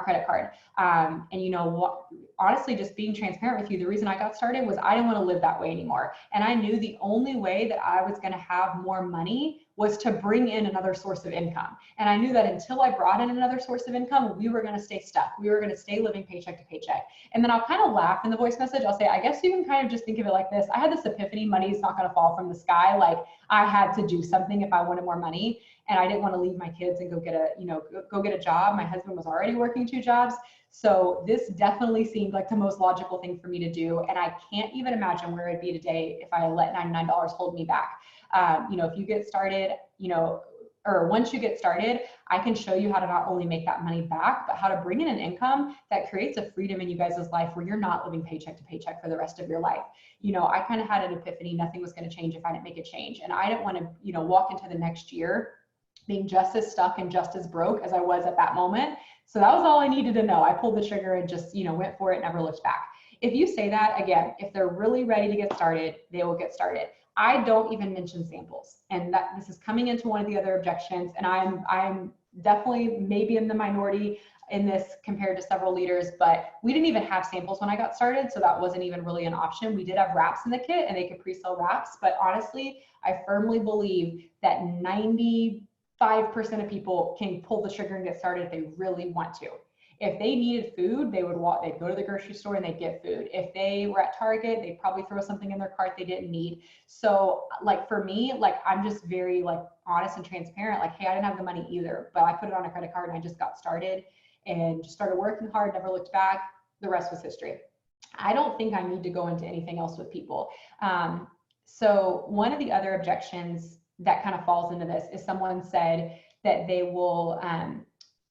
credit card. And you know what, honestly, just being transparent with you, the reason I got started was I didn't want to live that way anymore. And I knew the only way that I was going to have more money was to bring in another source of income. And I knew that until I brought in another source of income, we were going to stay stuck. We were going to stay living paycheck to paycheck. And then I'll kind of laugh in the voice message. I'll say, I guess you can kind of just think of it like this. I had this epiphany, money is not going to fall from the sky. Like I had to do something if I wanted more money. And I didn't want to leave my kids and go get a job. My husband was already working 2 jobs. So this definitely seemed like the most logical thing for me to do. And I can't even imagine where I'd be today if I let $99 hold me back. You know, if you get started, you know, or once you get started, I can show you how to not only make that money back, but how to bring in an income that creates a freedom in you guys' life where you're not living paycheck to paycheck for the rest of your life. You know, I kind of had an epiphany. Nothing was going to change if I didn't make a change. And I didn't want to, you know, walk into the next year being just as stuck and just as broke as I was at that moment. So that was all I needed to know. I pulled the trigger and just, you know, went for it, never looked back. If you say that, again, if they're really ready to get started, they will get started. I don't even mention samples, and that this is coming into one of the other objections, and I'm definitely maybe in the minority in this compared to several leaders, but we didn't even have samples when I got started, so that wasn't even really an option. We did have wraps in the kit and they could pre-sell wraps, but honestly, I firmly believe that 95% of people can pull the trigger and get started if they really want to. If they needed food, they'd go to the grocery store and they'd get food. If they were at Target, they'd probably throw something in their cart they didn't need. So like for me, like I'm just very like honest and transparent. Like, hey, I didn't have the money either, but I put it on a credit card and I just got started and just started working hard, never looked back. The rest was history. I don't think I need to go into anything else with people. So one of the other objections that kind of falls into this is someone said that they will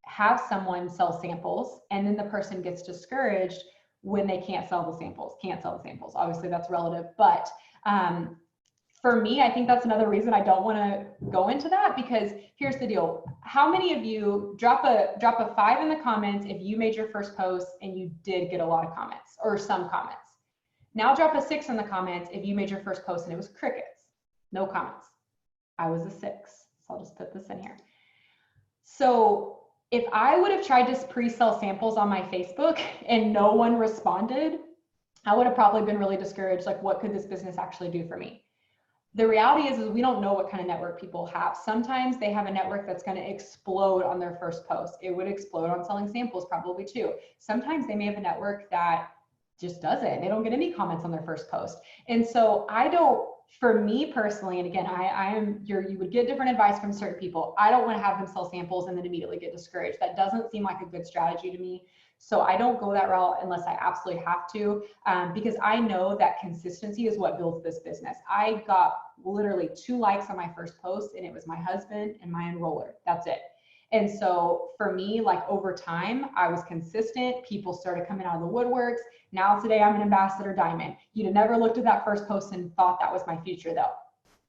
have someone sell samples and then the person gets discouraged when they can't sell the samples. Obviously that's relative, but for me, I think that's another reason I don't want to go into that, because here's the deal. How many of you drop a 5 in the comments if you made your first post and you did get a lot of comments or some comments? Now drop a 6 in the comments if you made your first post and it was crickets, no comments. I was a 6, so I'll just put this in here. So if I would have tried to pre-sell samples on my Facebook and no one responded, I would have probably been really discouraged. Like, what could this business actually do for me? The reality is we don't know what kind of network people have. Sometimes they have a network that's going to explode on their first post. It would explode on selling samples probably too. Sometimes they may have a network that just doesn't. They don't get any comments on their first post. And so for me personally, and again, you would get different advice from certain people. I don't want to have them sell samples and then immediately get discouraged. That doesn't seem like a good strategy to me. So I don't go that route unless I absolutely have to, because I know that consistency is what builds this business. I got literally 2 likes on my first post and it was my husband and my enroller. That's it. And so for me, like over time, I was consistent. People started coming out of the woodworks. Now today I'm an Ambassador Diamond. You'd have never looked at that first post and thought that was my future though.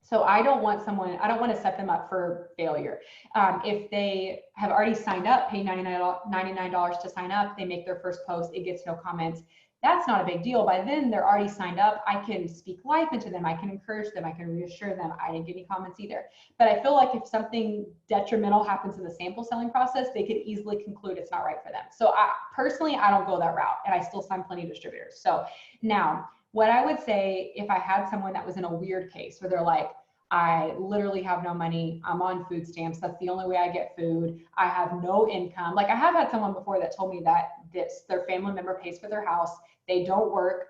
So I don't want to set them up for failure. If they have already signed up, pay $99 to sign up, they make their first post, it gets no comments. That's not a big deal. By then they're already signed up. I can speak life into them. I can encourage them. I can reassure them. I didn't get any comments either. But I feel like if something detrimental happens in the sample selling process, they could easily conclude it's not right for them. So personally, I don't go that route, and I still sign plenty of distributors. So now what I would say, if I had someone that was in a weird case where they're like, I literally have no money, I'm on food stamps, that's the only way I get food, I have no income. Like I have had someone before that told me that their family member pays for their house, they don't work,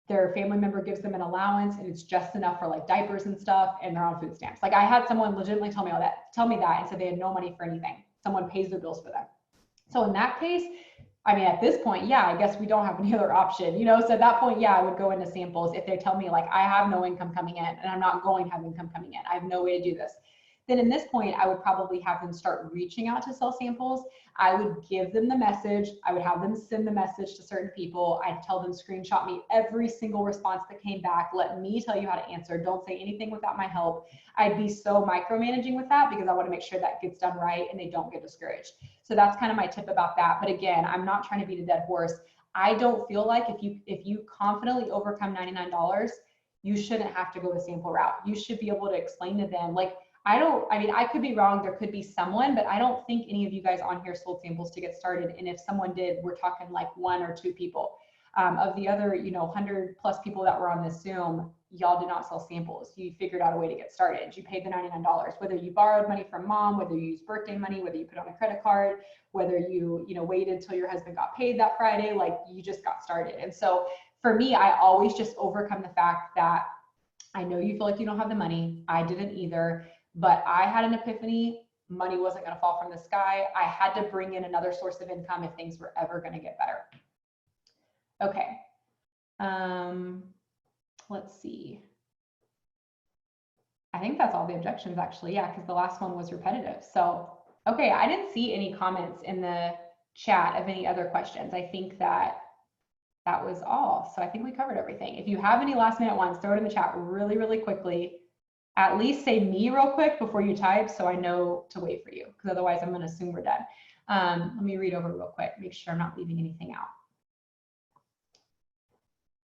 their family member gives them an allowance and it's just enough for like diapers and stuff, and they're on food stamps. Like I had someone legitimately tell me that and said they had no money for anything. Someone pays their bills for them. So in that case, I mean, at this point, yeah, I guess we don't have any other option, you know? So at that point, yeah, I would go into samples. If they tell me like, I have no income coming in and I'm not going to have income coming in, I have no way to do this. Then in this point, I would probably have them start reaching out to sell samples. I would give them the message. I would have them send the message to certain people. I'd tell them, screenshot me every single response that came back. Let me tell you how to answer. Don't say anything without my help. I'd be so micromanaging with that because I want to make sure that gets done right and they don't get discouraged. So that's kind of my tip about that. But again, I'm not trying to beat a dead horse. I don't feel like if you confidently overcome $99, you shouldn't have to go the sample route. You should be able to explain to them, like, I could be wrong. There could be someone, but I don't think any of you guys on here sold samples to get started. And if someone did, we're talking like 1 or 2 people. Of the other, 100 plus people that were on this Zoom, y'all did not sell samples. You figured out a way to get started. You paid the $99, whether you borrowed money from mom, whether you used birthday money, whether you put on a credit card, whether you waited till your husband got paid that Friday, like you just got started. And so for me, I always just overcome the fact that I know you feel like you don't have the money. I didn't either. But I had an epiphany. Money wasn't going to fall from the sky. I had to bring in another source of income if things were ever going to get better. Okay. Let's see. I think that's all the objections actually. Yeah, because the last one was repetitive. So, okay, I didn't see any comments in the chat of any other questions. I think that was all. So I think we covered everything. If you have any last minute ones, throw it in the chat really, really quickly. At least say me real quick before you type so I know to wait for you, because otherwise I'm going to assume we're done. Let me read over real quick, make sure I'm not leaving anything out.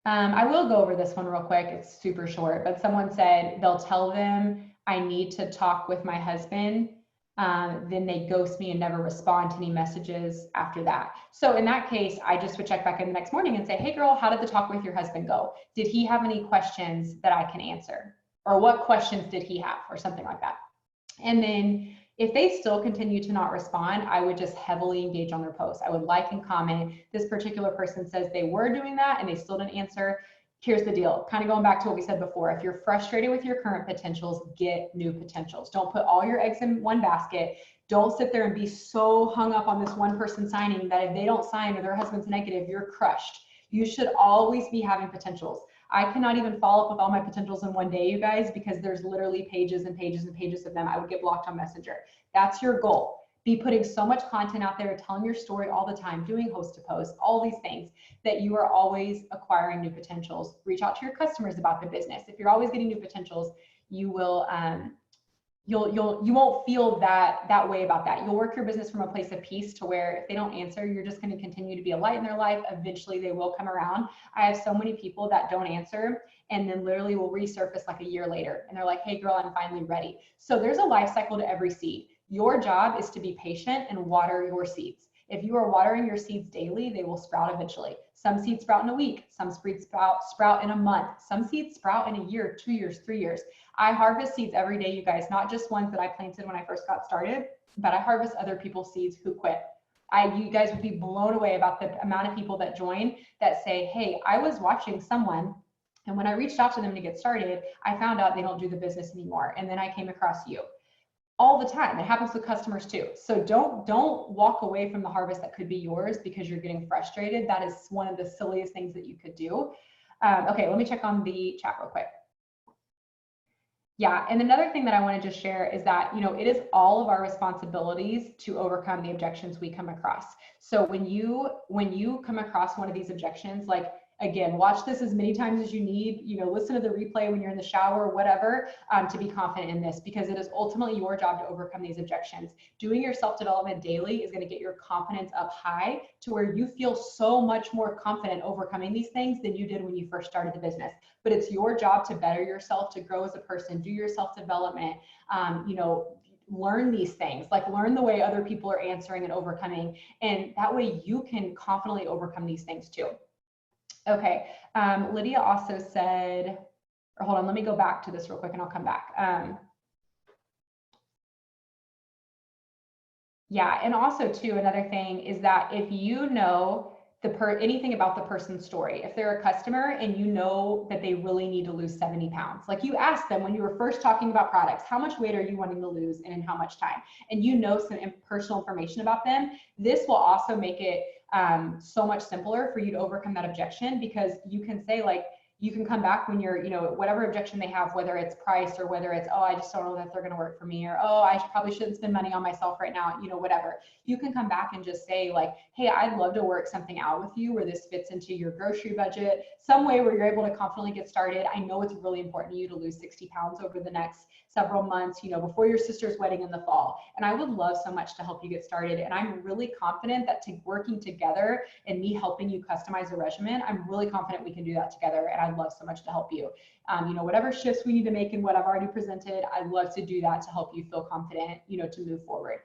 I will go over this one real quick. It's super short, but someone said they'll tell them I need to talk with my husband. Then they ghost me and never respond to any messages after that. So in that case, I just would check back in the next morning and say, hey girl, how did the talk with your husband go? Did he have any questions that I can answer? Or what questions did he have, or something like that. And then if they still continue to not respond, I would just heavily engage on their posts. I would like and comment. This particular person says they were doing that and they still didn't answer. Here's the deal, kind of going back to what we said before. If you're frustrated with your current potentials, get new potentials. Don't put all your eggs in one basket. Don't sit there and be so hung up on this one person signing that if they don't sign or their husband's negative, you're crushed. You should always be having potentials. I cannot even follow up with all my potentials in one day, you guys, because there's literally pages and pages and pages of them. I would get blocked on Messenger. That's your goal. Be putting so much content out there, telling your story all the time, doing host to post, all these things, that you are always acquiring new potentials. Reach out to your customers about the business. If you're always getting new potentials, you will you won't feel that way about that. You'll work your business from a place of peace to where if they don't answer, you're just going to continue to be a light in their life. Eventually they will come around. I have so many people that don't answer and then literally will resurface like a year later. And they're like, hey girl, I'm finally ready. So there's a life cycle to every seed. Your job is to be patient and water your seeds. If you are watering your seeds daily, they will sprout eventually. Some seeds sprout in a week, some seeds sprout in a month, some seeds sprout in a year, 2 years, 3 years. I harvest seeds every day, you guys, not just ones that I planted when I first got started, but I harvest other people's seeds who quit. You guys would be blown away about the amount of people that join that say, hey, I was watching someone, and when I reached out to them to get started, I found out they don't do the business anymore. And then I came across you. All the time. It happens with customers too. So don't walk away from the harvest that could be yours because you're getting frustrated. That is one of the silliest things that you could do. Okay, let me check on the chat real quick. Yeah, and another thing that I want to just share is that, it is all of our responsibilities to overcome the objections we come across. So when you come across one of these objections, like, again, watch this as many times as you need, listen to the replay when you're in the shower, whatever, to be confident in this, because it is ultimately your job to overcome these objections. Doing your self-development daily is going to get your confidence up high to where you feel so much more confident overcoming these things than you did when you first started the business. But it's your job to better yourself, to grow as a person, do your self-development, learn these things, like learn the way other people are answering and overcoming. And that way you can confidently overcome these things too. Okay, Lydia also said, or hold on, let me go back to this real quick and I'll come back. Yeah, and also too, another thing is that if you know anything about the person's story, if they're a customer and you know that they really need to lose 70 pounds, like you asked them when you were first talking about products, how much weight are you wanting to lose and in how much time? And you know some personal information about them, this will also make it so much simpler for you to overcome that objection, because you can say, like, you can come back when you're, whatever objection they have, whether it's price or whether it's, oh, I just don't know that they're going to work for me, or, oh, I probably shouldn't spend money on myself right now, whatever. You can come back and just say, like, hey, I'd love to work something out with you where this fits into your grocery budget, some way where you're able to confidently get started. I know it's really important to you to lose 60 pounds over the next several months, before your sister's wedding in the fall. And I would love so much to help you get started. And I'm really confident that working together and me helping you customize a regimen, I'm really confident we can do that together. And I'd love so much to help you. Whatever shifts we need to make in what I've already presented, I'd love to do that to help you feel confident, to move forward.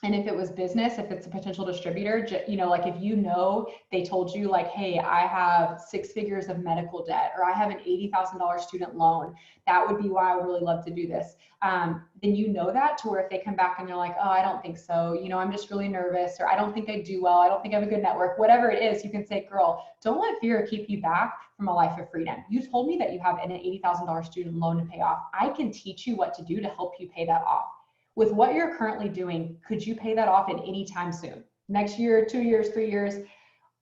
And if it was business, if it's a potential distributor, like if they told you, like, hey, I have 6 figures of medical debt, or I have an $80,000 student loan, that would be why I would really love to do this. Then that to where if they come back and they're like, oh, I don't think so, I'm just really nervous, or I don't think I do well, I don't think I have a good network, whatever it is, you can say, girl, don't let fear keep you back from a life of freedom. You told me that you have an $80,000 student loan to pay off. I can teach you what to do to help you pay that off. With what you're currently doing, could you pay that off in any time soon? Next year, 2 years, 3 years?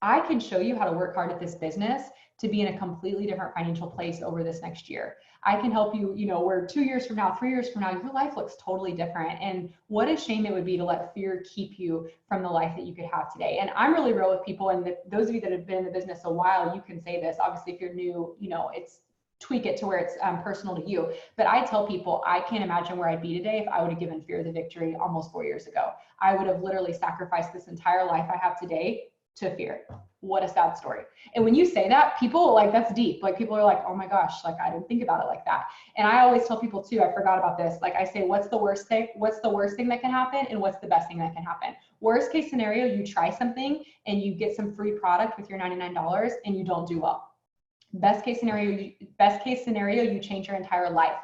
I can show you how to work hard at this business to be in a completely different financial place over this next year. I can help you, where 2 years from now, 3 years from now, your life looks totally different. And what a shame it would be to let fear keep you from the life that you could have today. And I'm really real with people. And those of you that have been in the business a while, you can say this. Obviously, if you're new, it's tweak it to where it's personal to you. But I tell people, I can't imagine where I'd be today if I would have given fear the victory almost 4 years ago. I would have literally sacrificed this entire life I have today to fear. What a sad story. And when you say that, people like, that's deep. Like, people are like, oh my gosh, like, I didn't think about it like that. And I always tell people too, I forgot about this. Like, I say, what's the worst thing? What's the worst thing that can happen? And what's the best thing that can happen? Worst case scenario, you try something and you get some free product with your $99 and you don't do well. Best case scenario, you change your entire life.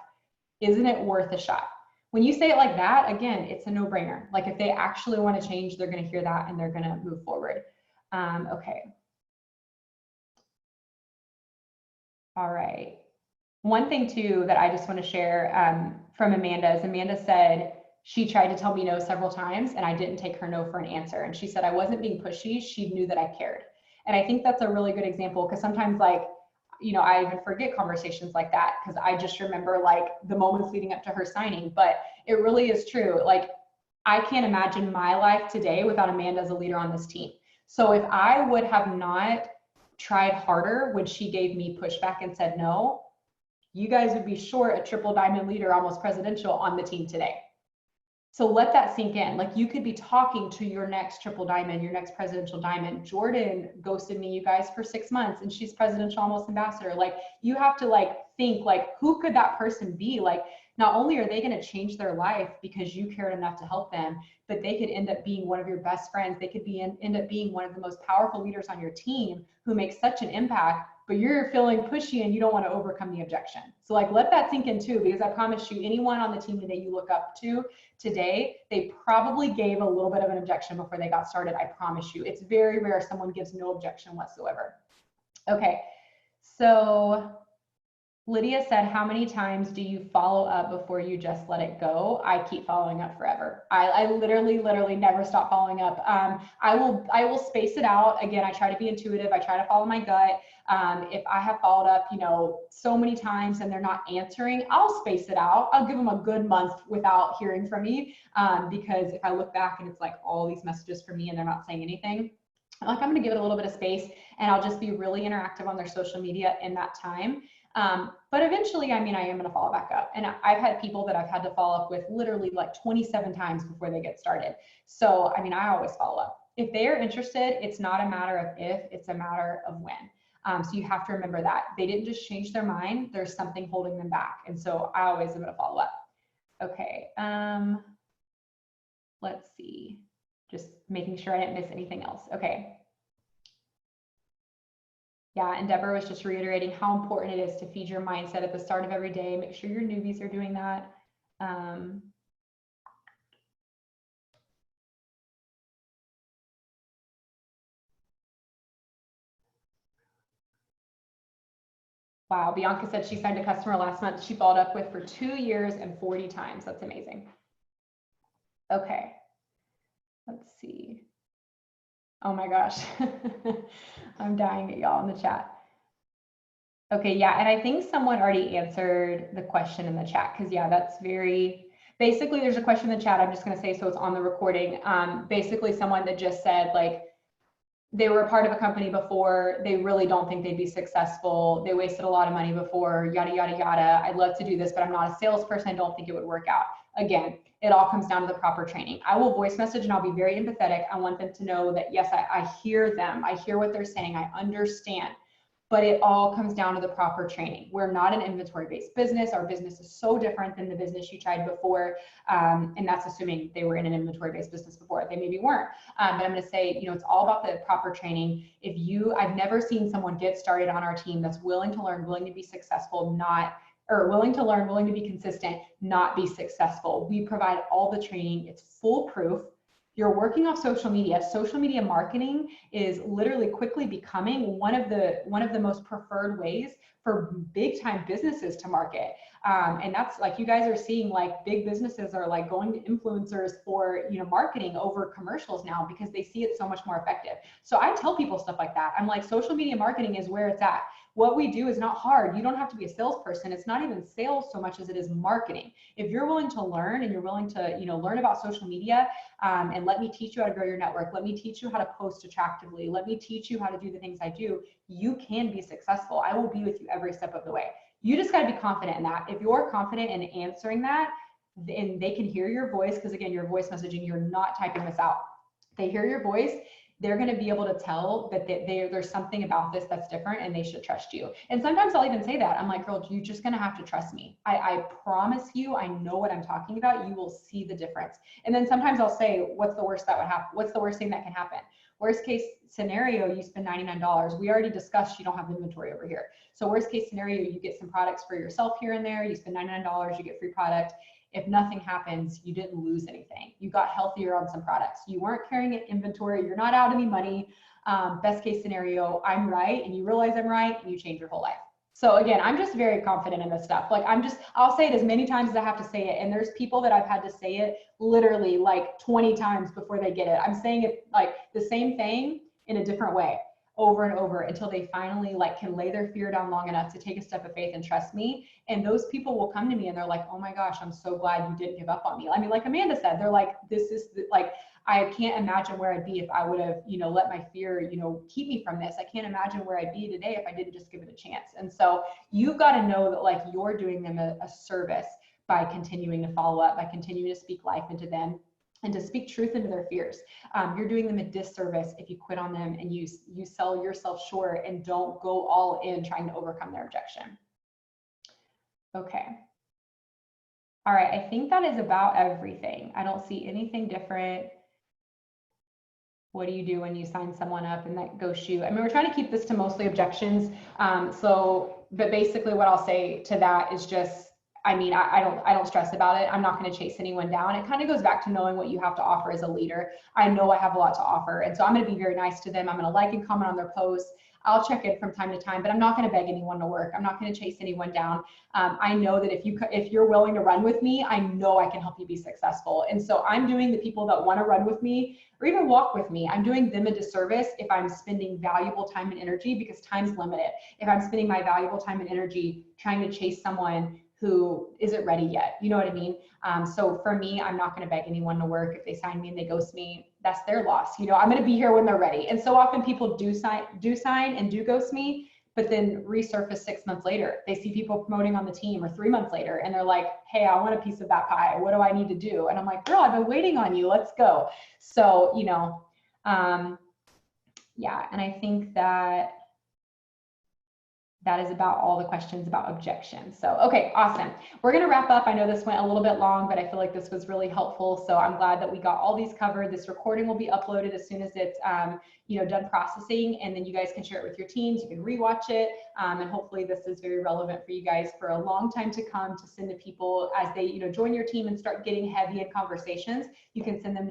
Isn't it worth a shot? When you say it like that, again, it's a no-brainer. Like, if they actually want to change, they're going to hear that and they're going to move forward. Okay. All right. One thing too that I just want to share from Amanda is Amanda said she tried to tell me no several times and I didn't take her no for an answer. And she said I wasn't being pushy. She knew that I cared. And I think that's a really good example, because sometimes, like, I even forget conversations like that because I just remember like the moments leading up to her signing. But it really is true. Like, I can't imagine my life today without Amanda as a leader on this team. So if I would have not tried harder when she gave me pushback and said no, you guys would be short a triple diamond leader, almost presidential, on the team today. So let that sink in. Like, you could be talking to your next triple diamond, your next presidential diamond. Jordan ghosted me, you guys, for 6 months, and she's presidential almost ambassador. Like, you have to like think, like, who could that person be? Like, not only are they going to change their life because you cared enough to help them, but they could end up being one of your best friends. They could end up being one of the most powerful leaders on your team who makes such an impact, but you're feeling pushy and you don't want to overcome the objection. So like, let that sink in too, because I promise you, anyone on the team that you look up to today, they probably gave a little bit of an objection before they got started. I promise you, it's very rare someone gives no objection whatsoever. Okay, so Lydia said, how many times do you follow up before you just let it go? I keep following up forever. I literally never stop following up. I will space it out. Again, I try to be intuitive. I try to follow my gut. If I have followed up, you know, so many times and they're not answering, I'll space it out. I'll give them a good month without hearing from me. Because if I look back and it's like all these messages from me and they're not saying anything, I'm going to give it a little bit of space, and I'll just be really interactive on their social media in that time. But eventually, I mean, I am going to follow back up. And I've had people that I've had to follow up with literally like 27 times before they get started. So, I mean, I always follow up. If they are interested, it's not a matter of if, it's a matter of when. So you have to remember that. They didn't just change their mind. There's something holding them back. And so I always am going to follow up. Okay. Let's see. Just making sure I didn't miss anything else. Okay. Yeah, and Deborah was just reiterating how important it is to feed your mindset at the start of every day. Make sure your newbies are doing that. Wow, Bianca said she signed a customer last month she followed up with for 2 years and 40 times. That's amazing. Okay, let's see. Oh my gosh, I'm dying at y'all in the chat. Okay, yeah, and I think someone already answered the question in the chat, because yeah, that's very, basically there's a question in the chat, I'm just gonna say so it's on the recording. Basically someone that just said like, they were a part of a company before, they really don't think they'd be successful, they wasted a lot of money before, yada, yada, yada. I'd love to do this, but I'm not a salesperson, I don't think it would work out. Again, it all comes down to the proper training. I will voice message and I'll be very empathetic. I want them to know that, yes, I hear them, I hear what they're saying, I understand. But it all comes down to the proper training. We're not an inventory-based business. Our business is so different than the business you tried before. And that's assuming they were in an inventory-based business before. They maybe weren't. But I'm gonna say, you know, it's all about the proper training. I've never seen someone get started on our team that's willing to learn, willing to be successful, willing to learn, willing to be consistent, not be successful. We provide all the training. It's foolproof. You're working off social media. Social media marketing is literally quickly becoming one of the most preferred ways for big time businesses to market. And that's like, you guys are seeing like big businesses are like going to influencers for, you know, marketing over commercials now because they see it so much more effective. So I tell people stuff like that. I'm like, social media marketing is where it's at. What we do is not hard. You don't have to be a salesperson. It's not even sales so much as it is marketing. If you're willing to learn and you're willing to, you know, learn about social media, and let me teach you how to grow your network. Let me teach you how to post attractively. Let me teach you how to do the things I do. You can be successful. I will be with you every step of the way. You just got to be confident in that. If you're confident in answering that, and they can hear your voice, because again, you're voice messaging, you're not typing this out. They hear your voice, they're going to be able to tell that there's something about this that's different and they should trust you. And sometimes I'll even say that. I'm like, girl, you're just going to have to trust me. I promise you, I know what I'm talking about. You will see the difference. And then sometimes I'll say, what's the worst that would happen? What's the worst thing that can happen? Worst case scenario, you spend $99. We already discussed you don't have inventory over here. So worst case scenario, you get some products for yourself here and there. You spend $99, you get free product. If nothing happens, you didn't lose anything. You got healthier on some products. You weren't carrying an inventory. You're not out any money. Best case scenario, I'm right, and you realize I'm right, and you change your whole life. So again, I'm just very confident in this stuff. Like I'll say it as many times as I have to say it. And there's people that I've had to say it literally like 20 times before they get it. I'm saying it like the same thing in a different way over and over until they finally like can lay their fear down long enough to take a step of faith and trust me. And those people will come to me and they're like, oh my gosh, I'm so glad you didn't give up on me. I mean, like Amanda said, they're like, this is like, I can't imagine where I'd be if I would have, you know, let my fear, you know, keep me from this. I can't imagine where I'd be today if I didn't just give it a chance. And so you've got to know that like you're doing them a service by continuing to follow up, by continuing to speak life into them, and to speak truth into their fears. You're doing them a disservice if you quit on them and you sell yourself short and don't go all in trying to overcome their objection. Okay. All right, I think that is about everything. I don't see anything different. What do you do when you sign someone up and that goes shoot? I mean, we're trying to keep this to mostly objections. But basically what I'll say to that is just, I mean, I don't stress about it. I'm not going to chase anyone down. It kind of goes back to knowing what you have to offer as a leader. I know I have a lot to offer. And so I'm going to be very nice to them. I'm going to like and comment on their posts. I'll check in from time to time, but I'm not going to beg anyone to work. I'm not going to chase anyone down. I know that if you're willing to run with me, I know I can help you be successful. And so I'm doing the people that want to run with me or even walk with me, I'm doing them a disservice if I'm spending valuable time and energy, because time's limited. If I'm spending my valuable time and energy trying to chase someone who isn't ready yet, you know what I mean? So for me, I'm not going to beg anyone to work. If they sign me and they ghost me, that's their loss. You know, I'm going to be here when they're ready. And so often people do sign and do ghost me, but then resurface 6 months later. They see people promoting on the team, or 3 months later, and they're like, hey, I want a piece of that pie. What do I need to do? And I'm like, girl, I've been waiting on you. Let's go. So, you know, yeah. And I think that is about all the questions about objections. So, okay, awesome. We're going to wrap up. I know this went a little bit long, but I feel like this was really helpful. So I'm glad that we got all these covered. This recording will be uploaded as soon as it's, you know, done processing, and then you guys can share it with your teams. You can rewatch it. And hopefully this is very relevant for you guys for a long time to come, to send to people as they, you know, join your team and start getting heavy in conversations. You can send them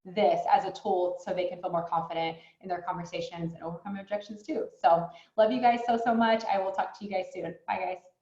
this as a tool so they can feel more confident in their conversations and overcome objections too. So love you guys so much. I will talk to you guys soon. Bye guys.